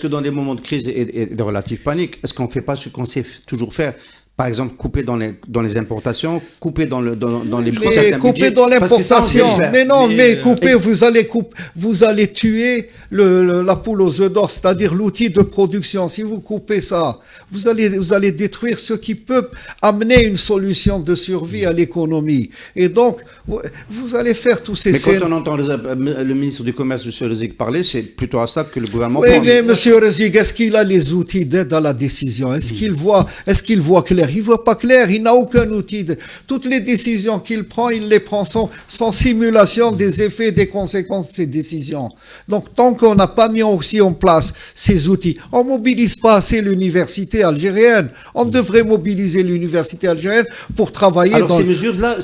que dans des moments de crise et de relative panique, est-ce qu'on ne fait pas ce qu'on sait toujours faire? Par exemple, couper dans les importations, couper dans les mais couper dans l'importation. Mais non, mais couper, vous allez tuer la poule aux œufs d'or, c'est-à-dire l'outil de production. Si vous coupez ça, vous allez détruire ce qui peut amener une solution de survie à l'économie. Et donc, vous allez faire tous ces... Mais quand on entend le ministre du Commerce, M. Rezik, parler, c'est plutôt à ça que le gouvernement pense. Oui, mais M. Rezik, est-ce qu'il a les outils d'aide à la décision? Est-ce qu'il voit clair? Il voit pas clair, il n'a aucun outil. Toutes les décisions qu'il prend, il les prend sans simulation des effets et des conséquences de ces décisions. Donc, tant qu'on n'a pas mis aussi en place ces outils, on mobilise pas assez l'université algérienne. On devrait mobiliser l'université algérienne pour travailler. Alors, ces mesures-là,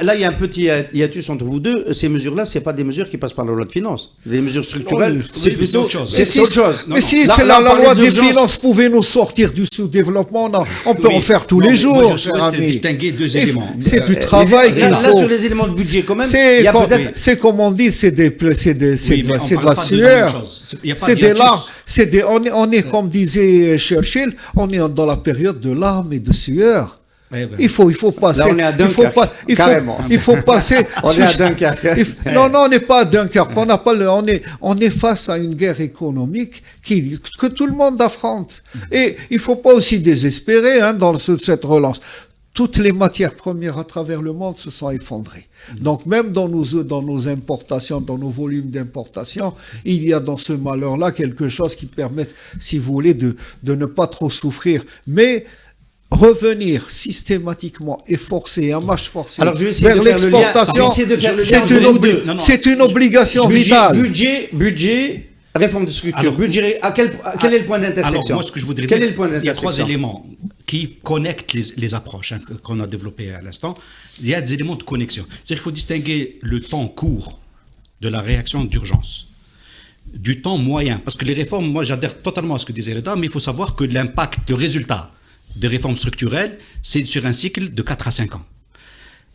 là, il y a un petit hiatus entre vous deux. Ces mesures-là, c'est pas des mesures qui passent par la loi de finances. Les mesures structurelles, c'est plutôt autre chose. C'est autre chose. Mais si la loi des finances pouvait nous sortir du sous-développement, on peut en faire tous les jours. Moi, je souhaite distinguer deux éléments. C'est du travail qu'il faut. Là, sur les éléments de budget, quand même, c'est comme on dit, c'est de la sueur. C'est des larmes. On est, comme disait Churchill, on est dans la période de larmes et de sueur. Il faut passer. Là, on est à Dunkerque, carrément. Il faut passer. On est à Dunkerque. Non, on n'est pas à Dunkerque. On est face à une guerre économique que tout le monde affronte. Et il faut pas aussi désespérer, dans cette relance. Toutes les matières premières à travers le monde se sont effondrées. Donc même dans nos importations, dans nos volumes d'importation, il y a dans ce malheur-là quelque chose qui permet, si vous voulez, de ne pas trop souffrir. Mais revenir systématiquement et forcer, à marche forcée vers l'exportation, c'est une obligation vitale. Budget, réforme de structure. Alors, budget, quel est le point d'intersection? Alors, moi, ce que je voudrais dire, il y a trois éléments qui connectent les approches qu'on a développées à l'instant. Il y a des éléments de connexion. C'est-à-dire qu'il faut distinguer le temps court de la réaction d'urgence du temps moyen. Parce que les réformes, moi, j'adhère totalement à ce que disait Reda, mais il faut savoir que l'impact, le résultat des réformes structurelles, c'est sur un cycle de 4 à 5 ans.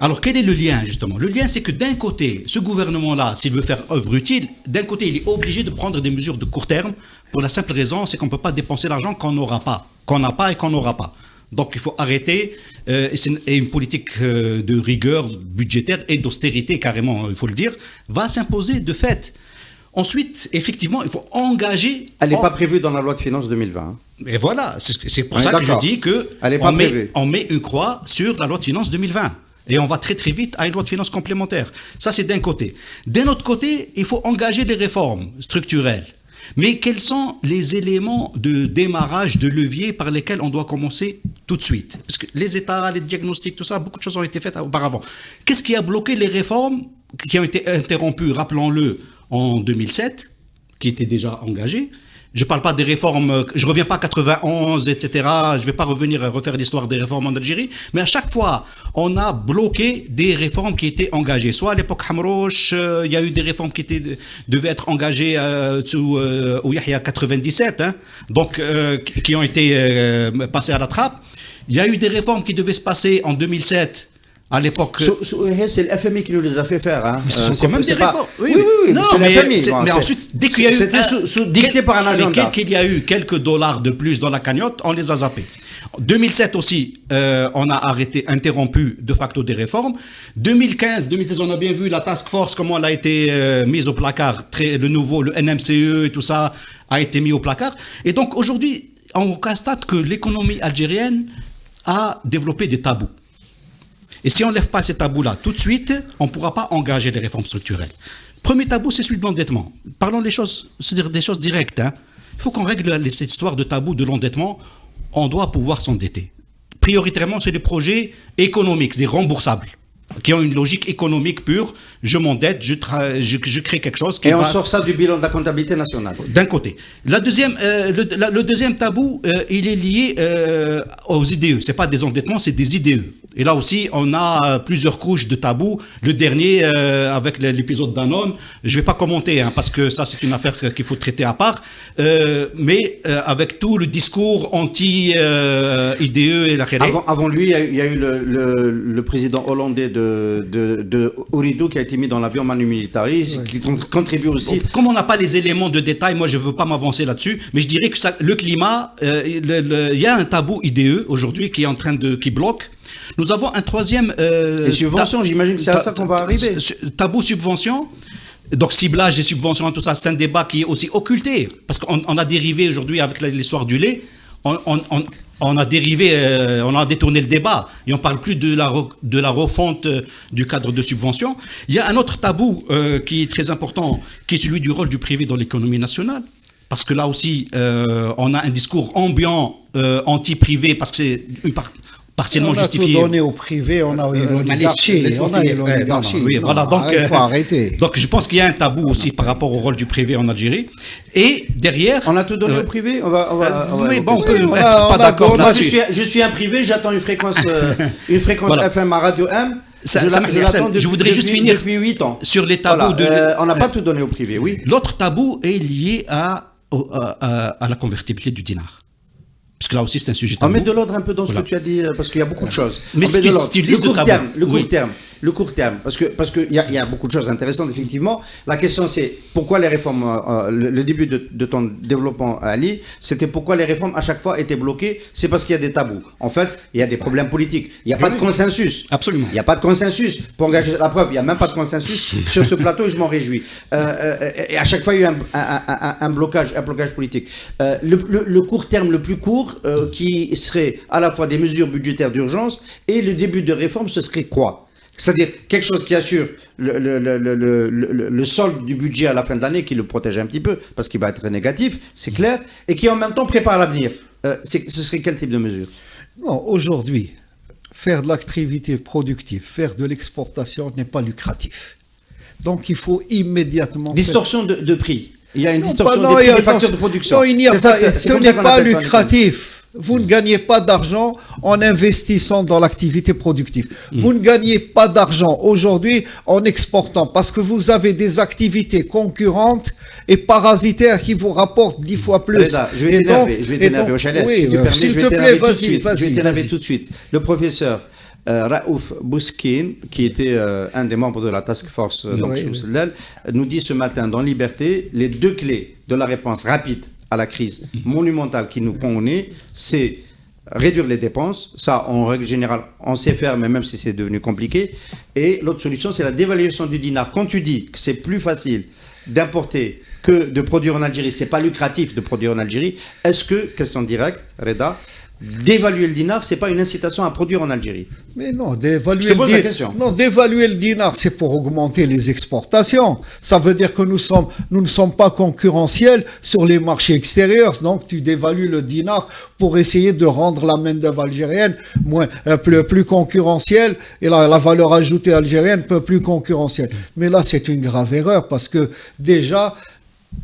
Alors, quel est le lien, justement? Le lien, c'est que d'un côté, ce gouvernement-là, s'il veut faire œuvre utile, d'un côté, il est obligé de prendre des mesures de court terme, pour la simple raison, c'est qu'on ne peut pas dépenser l'argent qu'on n'aura pas, qu'on n'a pas et qu'on n'aura pas. Donc, il faut arrêter, et une politique de rigueur budgétaire et d'austérité, carrément, il faut le dire, va s'imposer de fait. Ensuite, effectivement, il faut engager... Elle n'est pas prévue dans la loi de finances 2020. Et voilà, c'est pour ça que je dis qu'on met une croix sur la loi de finances 2020. Et on va très très vite à une loi de finances complémentaire. Ça, c'est d'un côté. D'un autre côté, il faut engager des réformes structurelles. Mais quels sont les éléments de démarrage, de levier par lesquels on doit commencer tout de suite? Parce que les états, les diagnostics, tout ça, beaucoup de choses ont été faites auparavant. Qu'est-ce qui a bloqué les réformes qui ont été interrompues, rappelons-le, en 2007, qui étaient déjà engagées? Je ne parle pas des réformes, je ne reviens pas à 91, etc. Je ne vais pas refaire l'histoire des réformes en Algérie, mais à chaque fois, on a bloqué des réformes qui étaient engagées. Soit à l'époque Hamrouch, il y a eu des réformes qui devaient être engagées sous Yahya 97, donc qui ont été passées à la trappe. Il y a eu des réformes qui devaient se passer en 2007. À l'époque, c'est le FMI qui nous les a fait faire. Mais ce sont quand même des réformes. Oui. Non, c'est le FMI. Mais ensuite, dès qu'il y a eu... C'était dicté par un agenda. Dès qu'il y a eu quelques dollars de plus dans la cagnotte, on les a zappés. 2007 aussi, on a interrompu de facto des réformes. 2015, 2016, on a bien vu la task force, comment elle a été mise au placard. Le NMCE et tout ça a été mis au placard. Et donc aujourd'hui, on constate que l'économie algérienne a développé des tabous. Et si on ne lève pas ces tabous-là tout de suite, on ne pourra pas engager les réformes structurelles. Premier tabou, c'est celui de l'endettement. Parlons des choses, c'est-à-dire des choses directes. Il faut qu'on règle cette histoire de tabou de l'endettement. On doit pouvoir s'endetter. Prioritairement, c'est des projets économiques, des remboursables, qui ont une logique économique pure. je m'endette, je crée quelque chose qui Et on va... sort ça du bilan de la comptabilité nationale. D'un côté. Le deuxième tabou, il est lié aux IDE. C'est pas des endettements, c'est des IDE. Et là aussi, on a plusieurs couches de tabous. Le dernier, avec l'épisode Danone, je vais pas commenter, parce que ça, c'est une affaire qu'il faut traiter à part. Mais avec tout le discours anti-IDE et la Avant lui, il y a eu le président hollandais de Ooredoo qui a été mis dans l'avion Manu Militari, qui contribue aussi. Comme on n'a pas les éléments de détail, moi je veux pas m'avancer là-dessus, mais je dirais que le climat, il y a un tabou IDE aujourd'hui qui est en train qui bloque. Nous avons un troisième... Les subventions, j'imagine que c'est à ça qu'on va arriver. Tabou subvention. Donc ciblage des subventions, tout ça, c'est un débat qui est aussi occulté, parce qu'on a dérivé aujourd'hui avec l'histoire du lait. On a dérivé, on a détourné le débat et on parle plus de la refonte du cadre de subvention. Il y a un autre tabou qui est très important, qui est celui du rôle du privé dans l'économie nationale. Parce que là aussi, on a un discours ambiant anti-privé, parce que c'est partiellement justifié. On a tout donné au privé, on a eu l'oligarchie. Oui, voilà, donc, il faut arrêter. Donc je pense qu'il y a un tabou aussi par rapport au rôle du privé en Algérie. Et derrière... On a tout donné au privé. Oui, bon, on peut être pas d'accord là-dessus. Je suis un privé, j'attends une fréquence voilà. FM à Radio M. Je voudrais juste finir depuis 8 ans. Sur les tabous on n'a pas tout donné au privé, oui. L'autre tabou est lié à la convertibilité du dinar. Parce que là aussi, c'est un sujet tabou. On met de l'ordre un peu dans ce que tu as dit, parce qu'il y a beaucoup de choses. Mais le court terme, parce que il y a beaucoup de choses intéressantes, effectivement. La question, c'est pourquoi les réformes, le début de ton développement, Ali, c'était pourquoi les réformes, à chaque fois, étaient bloquées. C'est parce qu'il y a des tabous. En fait, il y a des problèmes politiques. Il n'y a pas de consensus. Absolument. Il n'y a pas de consensus pour engager la preuve. Il n'y a même pas de consensus sur ce plateau et je m'en réjouis. Et à chaque fois, il y a eu un blocage politique. Le court terme le plus court, qui serait à la fois des mesures budgétaires d'urgence et le début de réforme, ce serait quoi? C'est-à-dire quelque chose qui assure le solde du budget à la fin de l'année, qui le protège un petit peu, parce qu'il va être négatif, c'est clair, et qui en même temps prépare l'avenir. Ce serait quel type de mesure? Non, aujourd'hui, faire de l'activité productive, faire de l'exportation n'est pas lucratif. Donc il faut immédiatement... Distorsion de prix. Il y a une distorsion des prix des facteurs de production. Non, il n'y a pas, ce n'est pas lucratif. Vous ne gagnez pas d'argent en investissant dans l'activité productive. Vous ne gagnez pas d'argent aujourd'hui en exportant parce que vous avez des activités concurrentes et parasitaires qui vous rapportent 10 fois plus. Reda, je vais t'énerver au chalet. Oui, s'il te plaît, vas-y. Je vais t'énerver tout de suite. Le professeur Raouf Bouskin, qui était un des membres de la task force nous dit ce matin dans Liberté, les deux clés de la réponse rapide à la crise monumentale qui nous pond au nez, c'est réduire les dépenses. Ça, en règle générale, on sait faire, mais même si c'est devenu compliqué. Et l'autre solution, c'est la dévaluation du dinar. Quand tu dis que c'est plus facile d'importer que de produire en Algérie, c'est pas lucratif de produire en Algérie, est-ce que, question directe, Reda, d'évaluer le dinar, c'est pas une incitation à produire en Algérie? Mais non, d'évaluer le dinar, c'est pour augmenter les exportations. Ça veut dire que nous ne sommes pas concurrentiels sur les marchés extérieurs. Donc tu dévalues le dinar pour essayer de rendre la main-d'œuvre algérienne plus concurrentielle et la valeur ajoutée algérienne plus concurrentielle. Mais là, c'est une grave erreur parce que déjà,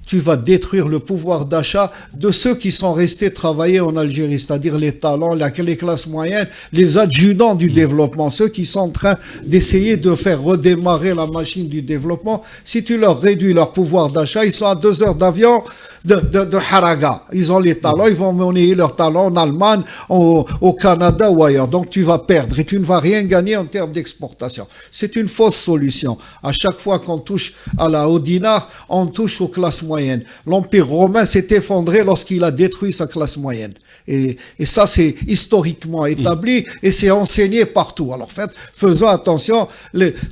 tu vas détruire le pouvoir d'achat de ceux qui sont restés travailler en Algérie, c'est-à-dire les talents, les classes moyennes, les adjudants du développement, ceux qui sont en train d'essayer de faire redémarrer la machine du développement. Si tu leur réduis leur pouvoir d'achat, ils sont à 2 heures d'avion de Haraga. Ils ont les talents, ils vont monnayer leurs talents en Allemagne, au Canada ou ailleurs. Donc tu vas perdre et tu ne vas rien gagner en termes d'exportation. C'est une fausse solution. À chaque fois qu'on touche au dinar, on touche aux classes moyennes. L'Empire romain s'est effondré lorsqu'il a détruit sa classe moyenne. Et ça, c'est historiquement établi et c'est enseigné partout. Alors, faisons attention.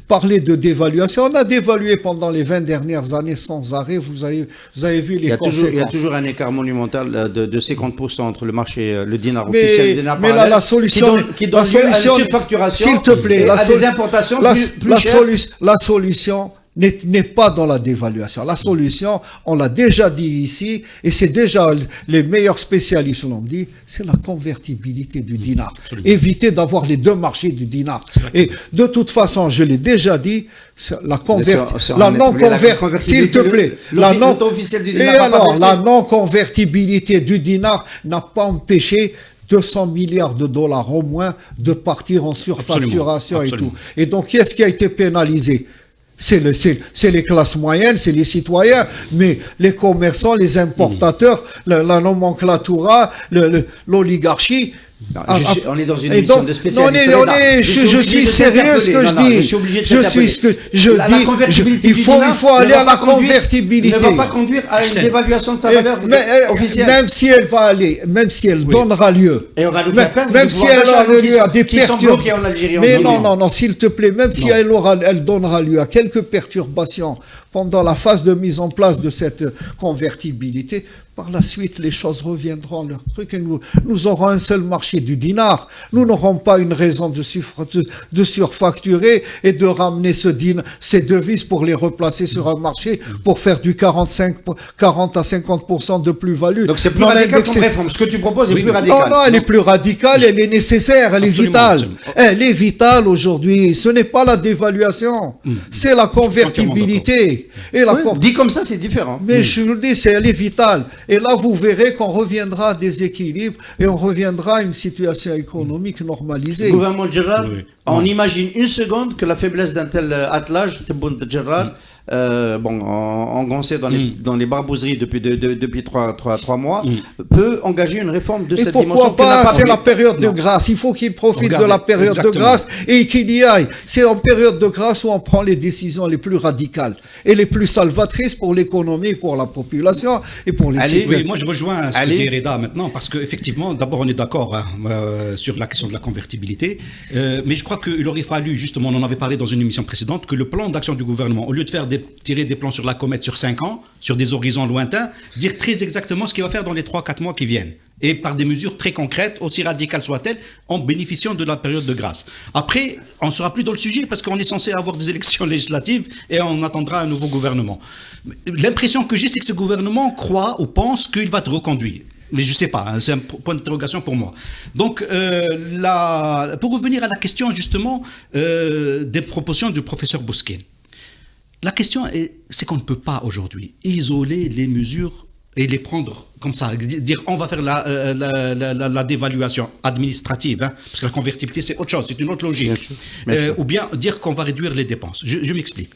Parler de dévaluation, on a dévalué pendant les 20 dernières années sans arrêt. Vous avez vu les conséquences. Il y a toujours un écart monumental de 50% entre le marché, le dinar officiel et le dinar parallèle. Mais la solution, qui donne lieu à une surfacturation, s'il te plaît, à des importations plus chères. La solution n'est pas dans la dévaluation. La solution, on l'a déjà dit ici, et c'est déjà les meilleurs spécialistes l'ont dit, c'est la convertibilité du dinar. Éviter d'avoir les deux marchés du dinar. Et de toute façon, je l'ai déjà dit, la non-convertibilité, s'il te plaît, la non-convertibilité du dinar n'a pas empêché 200 milliards de dollars au moins de partir en surfacturation et tout. Et donc, qu'est-ce qui a été pénalisé? C'est les classes moyennes, c'est les citoyens, mais les commerçants, les importateurs, la nomenclatura, l'oligarchie. On est dans une émission de spécialistes. Je suis sérieux ce que je dis. Il faut aller à la convertibilité. Ne va pas conduire à une dévaluation de sa valeur officielle. Même si elle va aller, même si elle donnera lieu. Et on va nous faire perdre même si elle aura lieu à des perturbations en Algérie. Mais non, s'il te plaît, même si elle donnera lieu à quelques perturbations pendant la phase de mise en place de cette convertibilité, par la suite, les choses reviendront à leur truc et nous aurons un seul marché du dinar. Nous n'aurons pas une raison de surfacturer et de ramener ces devises pour les replacer sur un marché pour faire du 40 à 50% de plus-value. Donc c'est plus radical comme réforme. Ce que tu proposes est plus radical. Non, elle est plus radicale, elle est nécessaire, elle est vitale. Elle est vitale aujourd'hui. Ce n'est pas la dévaluation, c'est la convertibilité. Dit comme ça, c'est différent. Mais je vous le dis, elle est vitale. Et là, vous verrez qu'on reviendra à des équilibres et on reviendra à une situation économique normalisée. Le gouvernement Djerral, on imagine une seconde que la faiblesse d'un tel attelage, Djerral, engoncé dans les barbouzeries depuis 3 mois, peut engager une réforme de cette dimension. Pourquoi pas? C'est la période de grâce. Il faut qu'il profite de la période de grâce et qu'il y aille. C'est en période de grâce où on prend les décisions les plus radicales et les plus salvatrices pour l'économie, pour la population et pour les citoyens. Oui, moi je rejoins ce que dit Reda maintenant, parce qu'effectivement, d'abord on est d'accord sur la question de la convertibilité, mais je crois qu'il aurait fallu, justement, on en avait parlé dans une émission précédente, que le plan d'action du gouvernement, au lieu de faire tirer des plans sur la comète sur 5 ans, sur des horizons lointains, dire très exactement ce qu'il va faire dans les 3-4 mois qui viennent. Et par des mesures très concrètes, aussi radicales soient-elles, en bénéficiant de la période de grâce. Après, on ne sera plus dans le sujet parce qu'on est censé avoir des élections législatives et on attendra un nouveau gouvernement. L'impression que j'ai, c'est que ce gouvernement croit ou pense qu'il va être reconduit. Mais je ne sais pas, c'est un point d'interrogation pour moi. Donc, pour revenir à la question justement des propositions du professeur Bousquet, la question, c'est qu'on ne peut pas aujourd'hui isoler les mesures et les prendre comme ça, dire on va faire la dévaluation administrative, parce que la convertibilité c'est autre chose, c'est une autre logique, bien sûr. Ou bien dire qu'on va réduire les dépenses. Je m'explique.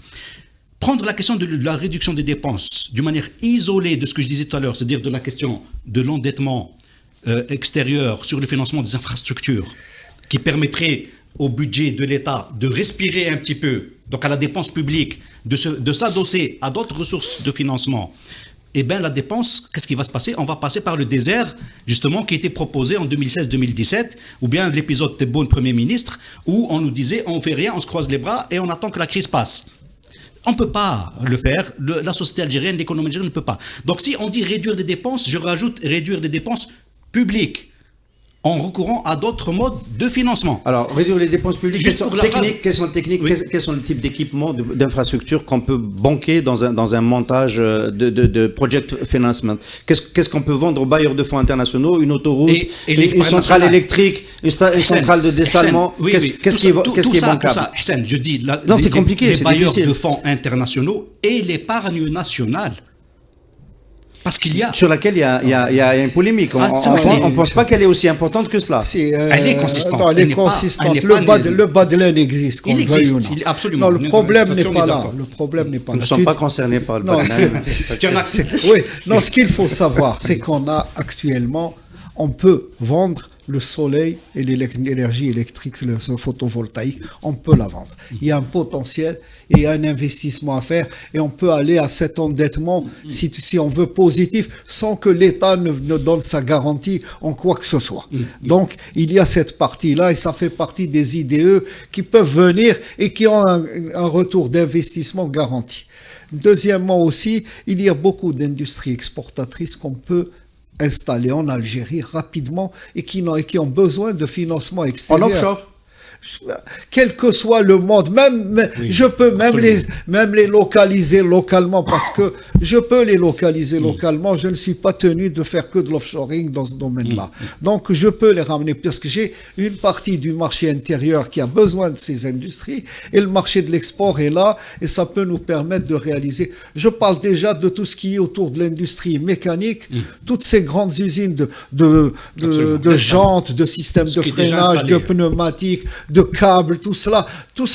Prendre la question de la réduction des dépenses d'une manière isolée de ce que je disais tout à l'heure, c'est-à-dire de la question de l'endettement extérieur sur le financement des infrastructures, qui permettrait au budget de l'État de respirer un petit peu, donc à la dépense publique, de s'adosser à d'autres ressources de financement, eh bien la dépense, qu'est-ce qui va se passer? On va passer par le désert, justement, qui a été proposé en 2016-2017, ou bien l'épisode Tebboune, Premier ministre, où on nous disait on ne fait rien, on se croise les bras et on attend que la crise passe. On ne peut pas le faire, la société algérienne, l'économie algérienne ne peut pas. Donc si on dit réduire des dépenses, je rajoute réduire des dépenses publiques, en recourant à d'autres modes de financement. Alors, réduire les dépenses publiques, quels sont le type d'équipements, d'infrastructures qu'on peut banquer dans un montage de project financement? Qu'est-ce qu'on peut vendre aux bailleurs de fonds internationaux? Une autoroute, une centrale électrique, une centrale de dessalement? Qu'est-ce qui est bancable? Hassan, je dis, c'est compliqué, les bailleurs de fonds internationaux et l'épargne nationale. Parce qu'il y a... Sur laquelle il y a une polémique. On ne pense pas qu'elle est aussi importante que cela. Elle est consistante. Non, elle est consistante. Le bas de laine existe. Il existe, absolument. Non, le problème n'est pas là. Le problème n'est pas là. Nous ne sommes pas concernés par le bas de laine. Oui, non, ce qu'il faut savoir, c'est qu'on a actuellement, on peut vendre le soleil et l'énergie électrique, le photovoltaïque, on peut la vendre. Il y a un potentiel et il y a un investissement à faire et on peut aller à cet endettement, si on veut positif, sans que l'État ne donne sa garantie en quoi que ce soit. Donc, il y a cette partie-là et ça fait partie des IDE qui peuvent venir et qui ont un retour d'investissement garanti. Deuxièmement aussi, il y a beaucoup d'industries exportatrices qu'on peut installés en Algérie rapidement et qui ont besoin de financement extérieur. En offshore? quel que soit le monde, je peux même les localiser localement, parce que je peux les localiser localement. Je ne suis pas tenu de faire que de l'offshoring dans ce domaine-là. Donc, je peux les ramener, parce que j'ai une partie du marché intérieur qui a besoin de ces industries, et le marché de l'export est là, et ça peut nous permettre de réaliser. Je parle déjà de tout ce qui est autour de l'industrie mécanique, toutes ces grandes usines de jantes, de systèmes de freinage, de pneumatiques, de câbles, tout cela, toutes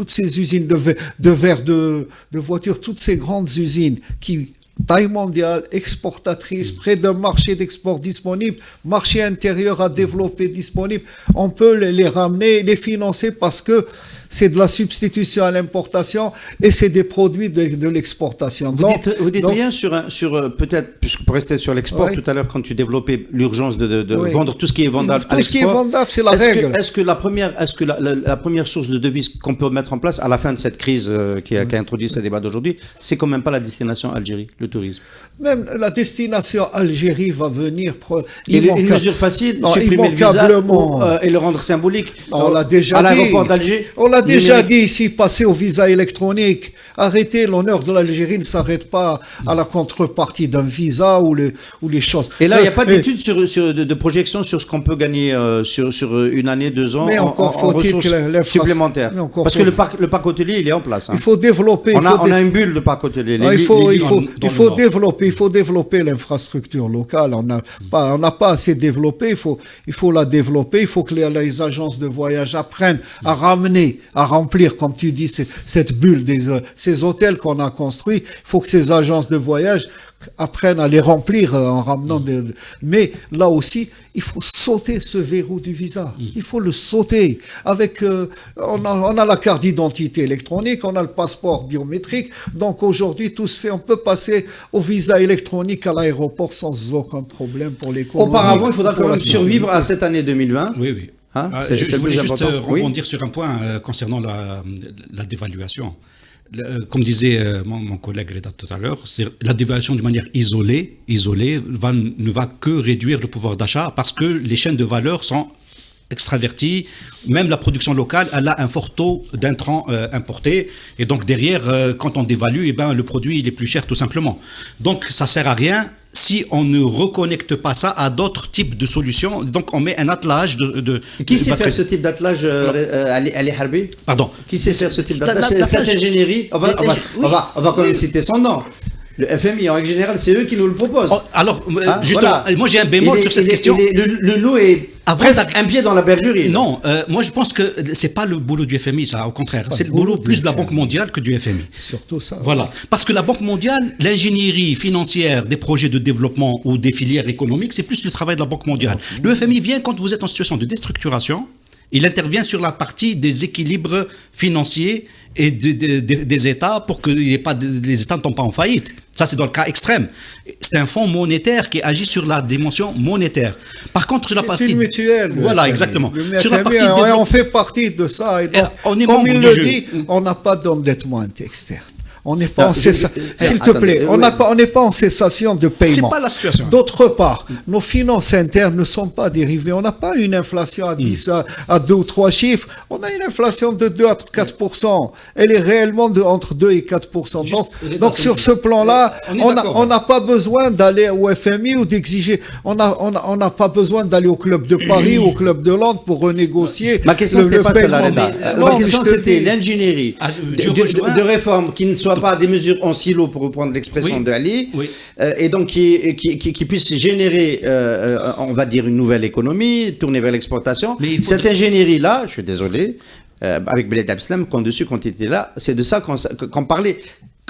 ces usines de verre de voitures, toutes ces grandes usines qui, taille mondiale, exportatrice, près d'un marché d'export disponible, marché intérieur à développer disponible, on peut les ramener, les financer, parce que c'est de la substitution à l'importation et c'est des produits de l'exportation. Vous dites rien sur peut-être, puisque pour rester sur l'export, tout à l'heure, quand tu développais l'urgence de vendre tout ce qui est vendable à l'export. Tout ce qui est vendable, c'est la règle. Est-ce que la première source de devise qu'on peut mettre en place à la fin de cette crise qui a introduit ce débat d'aujourd'hui, c'est quand même pas la destination Algérie, le tourisme? Même la destination Algérie va venir. Une mesure facile, supprimer le visa et le rendre symbolique. On l'a déjà à l'aéroport d'Alger. On l'a déjà dit ici, passer au visa électronique. Arrêtez, l'honneur de l'Algérie ne s'arrête pas à la contrepartie d'un visa ou les choses. Et là, il n'y a pas d'études de projection sur ce qu'on peut gagner sur une année, 2 ans en ressources supplémentaires. Parce que le parc hôtelier, il est en place. Il faut développer. On a une bulle de parc hotelier. Il faut développer l'infrastructure locale. On n'a pas assez développé. Il faut la développer. Il faut que les agences de voyage apprennent à remplir, comme tu dis, cette bulle ces hôtels qu'on a construits. Il faut que ces agences de voyage apprennent à les remplir en ramenant mais là aussi, il faut sauter ce verrou du visa. Il faut le sauter. On a la carte d'identité électronique, on a le passeport biométrique. Donc aujourd'hui, tout se fait. On peut passer au visa électronique à l'aéroport sans aucun problème pour les l'économie. Auparavant, il faudra quand même survivre à cette année 2020. Oui. Je voulais juste rebondir sur un point concernant la dévaluation. Comme disait mon collègue Reda tout à l'heure, la dévaluation de manière isolée ne va que réduire le pouvoir d'achat, parce que les chaînes de valeur sont extraverties. Même la production locale, elle a un fort taux d'intrants importés, et donc derrière, quand on dévalue, le produit il est plus cher tout simplement. Donc ça sert à rien si on ne reconnecte pas ça à d'autres types de solutions. Donc on met un attelage Qui sait faire ce type d'attelage, Ali Harbi? Pardon. Qui sait faire ce type d'attelage? Cette ingénierie, on va quand même citer son nom. Le FMI, en règle générale, c'est eux qui nous le proposent. Alors, justement, moi j'ai un bémol sur cette question. Le loup est presque un pied dans la bergerie. Non, moi je pense que c'est pas le boulot du FMI, ça, au contraire. C'est le boulot plus de la Banque mondiale que du FMI. Surtout ça. Voilà. Parce que la Banque mondiale, l'ingénierie financière des projets de développement ou des filières économiques, c'est plus le travail de la Banque mondiale. Le FMI vient quand vous êtes en situation de déstructuration. Il intervient sur la partie des équilibres financiers et des États pour que les États ne tombent pas en faillite. Ça, c'est dans le cas extrême. C'est un fonds monétaire qui agit sur la dimension monétaire. Par contre, sur la partie... C'est une mutuelle. Voilà, exactement. Sur la partie on fait partie de ça. Et donc, comme il le dit, on n'a pas d'endettement externe. On n'est pas s'il te plaît, on n'est pas en cessation de paiement. C'est pas la situation. D'autre part, nos finances internes ne sont pas dérivées. On n'a pas une inflation à 10, à 2 ou 3 chiffres. On a une inflation de 2 à 4%. Elle est réellement entre 2 et 4%. Donc sur ce plan-là, on n'a pas besoin d'aller au FMI ou d'exiger. On n'a pas besoin d'aller au club de Paris ou au club de Londres pour renégocier. Ma question, c'était pas celle-là, ma question, c'était l'ingénierie de réforme qui ne soit pas des mesures en silo, pour reprendre l'expression d'Ali, et donc qui puisse générer, on va dire, une nouvelle économie, tourner vers l'exportation. Cette ingénierie-là, je suis désolé, avec Beled Abdeslam, quand il était là, c'est de ça qu'on parlait.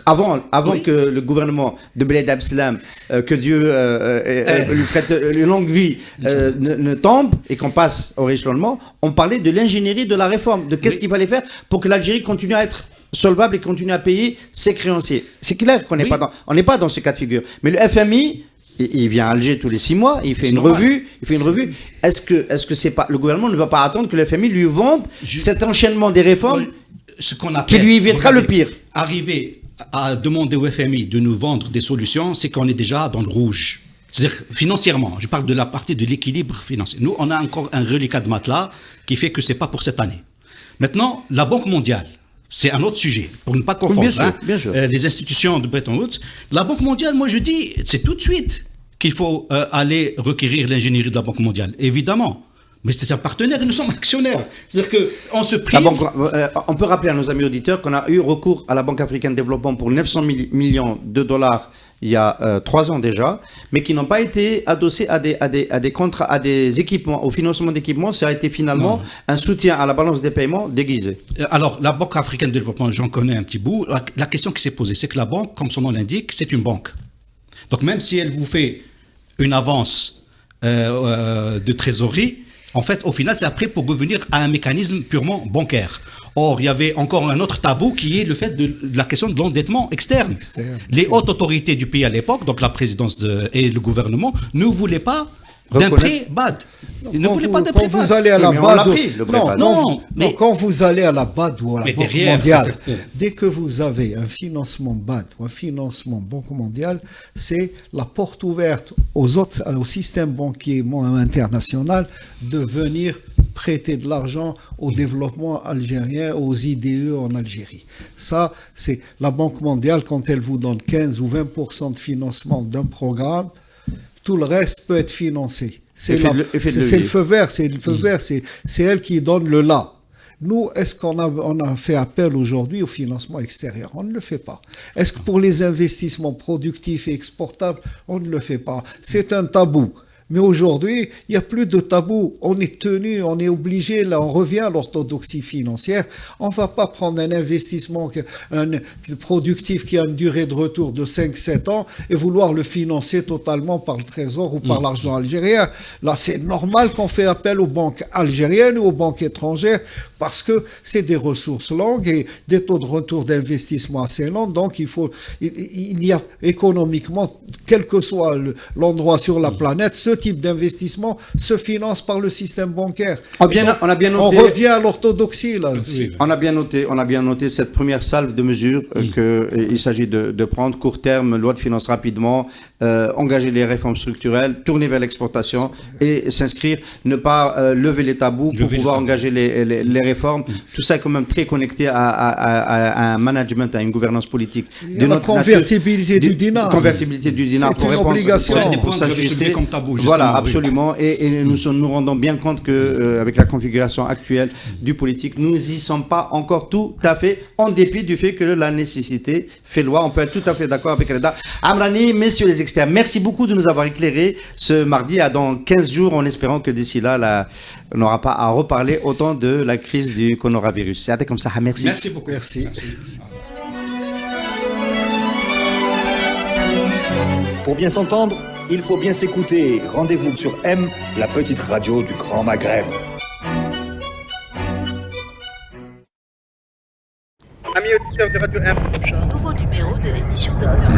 Avant que le gouvernement de Beled Abdeslam, que Dieu lui prête une longue vie, ne tombe et qu'on passe au rééchelonnement, on parlait de l'ingénierie de la réforme, de qu'est-ce qu'il fallait faire pour que l'Algérie continue à être solvable et continue à payer ses créanciers. C'est clair qu'on n'est pas dans ce cas de figure. Mais le FMI, il vient à Alger tous les 6 mois, il fait une revue. Est-ce que c'est pas, le gouvernement ne va pas attendre que le FMI lui vende cet enchaînement des réformes qui lui évitera le pire? Arriver à demander au FMI de nous vendre des solutions, c'est qu'on est déjà dans le rouge. C'est-à-dire financièrement, je parle de la partie de l'équilibre financier. Nous, on a encore un reliquat de matelas qui fait que c'est pas pour cette année. Maintenant, la Banque mondiale, c'est un autre sujet, pour ne pas confondre. Bien sûr, bien sûr. Les institutions de Bretton Woods. La Banque mondiale, moi je dis, c'est tout de suite qu'il faut aller requérir l'ingénierie de la Banque mondiale, évidemment. Mais c'est un partenaire et nous sommes actionnaires. C'est-à-dire qu'on se prive... On peut rappeler à nos amis auditeurs qu'on a eu recours à la Banque africaine de développement pour 900 millions de dollars il y a 3 ans déjà, mais qui n'ont pas été adossés à des contrats, à des équipements, au financement d'équipements. Ça a été finalement un soutien à la balance des paiements déguisé. Alors, la Banque africaine de développement, j'en connais un petit bout. La question qui s'est posée, c'est que la banque, comme son nom l'indique, c'est une banque. Donc, même si elle vous fait une avance de trésorerie, en fait, au final, c'est après pour revenir à un mécanisme purement bancaire. Or, il y avait encore un autre tabou qui est le fait de la question de l'endettement externe. Les hautes autorités du pays à l'époque, donc la présidence et le gouvernement, ne voulaient pas d'un prêt BAD. Ils ne voulaient pas d'un prêt BAD. Vous allez à la BAD, mais quand vous allez à la BAD ou à la Banque derrière, mondiale, dès que vous avez un financement BAD ou un financement Banque mondiale, c'est la porte ouverte au système banquier international de venir prêter de l'argent au développement algérien, aux IDE en Algérie. Ça, c'est la Banque mondiale, quand elle vous donne 15 ou 20% de financement d'un programme, tout le reste peut être financé. C'est le feu vert, c'est elle qui donne le là. Nous, est-ce qu'on a fait appel aujourd'hui au financement extérieur? On ne le fait pas. Est-ce que pour les investissements productifs et exportables, on ne le fait pas? C'est un tabou. Mais aujourd'hui, il n'y a plus de tabou. On est tenu, on est obligé, là, on revient à l'orthodoxie financière. On ne va pas prendre un investissement productif qui a une durée de retour de 5-7 ans et vouloir le financer totalement par le trésor ou par l'argent algérien. Là, c'est normal qu'on fait appel aux banques algériennes ou aux banques étrangères parce que c'est des ressources longues et des taux de retour d'investissement assez longs. Donc, il y a économiquement, quel que soit l'endroit sur la planète, ce type d'investissement se finance par le système bancaire. On a bien noté, on revient à l'orthodoxie là aussi. On a bien noté cette première salve de mesures qu'il s'agit de prendre court terme, loi de finances rapidement, engager les réformes structurelles, tourner vers l'exportation et s'inscrire, ne pas lever les tabous pour pouvoir engager les réformes. Tout ça est quand même très connecté à un management, à une gouvernance politique. De notre convertibilité du dinar. Convertibilité du dinar pour répondre pour s'ajuster. Voilà, absolument. Et nous nous rendons bien compte que avec la configuration actuelle du politique, nous n'y sommes pas encore tout à fait, en dépit du fait que la nécessité fait loi. On peut être tout à fait d'accord avec Reda. Amrani, messieurs les experts, merci beaucoup de nous avoir éclairés ce mardi dans 15 jours, en espérant que d'ici là, on n'aura pas à reparler autant de la crise du coronavirus. C'est comme ça. Merci. Merci beaucoup. Merci. Pour bien s'entendre, il faut bien s'écouter. Rendez-vous sur M, la petite radio du Grand Maghreb. Amis auditeurs de Radio M. Nouveau numéro de l'émission Docteur M.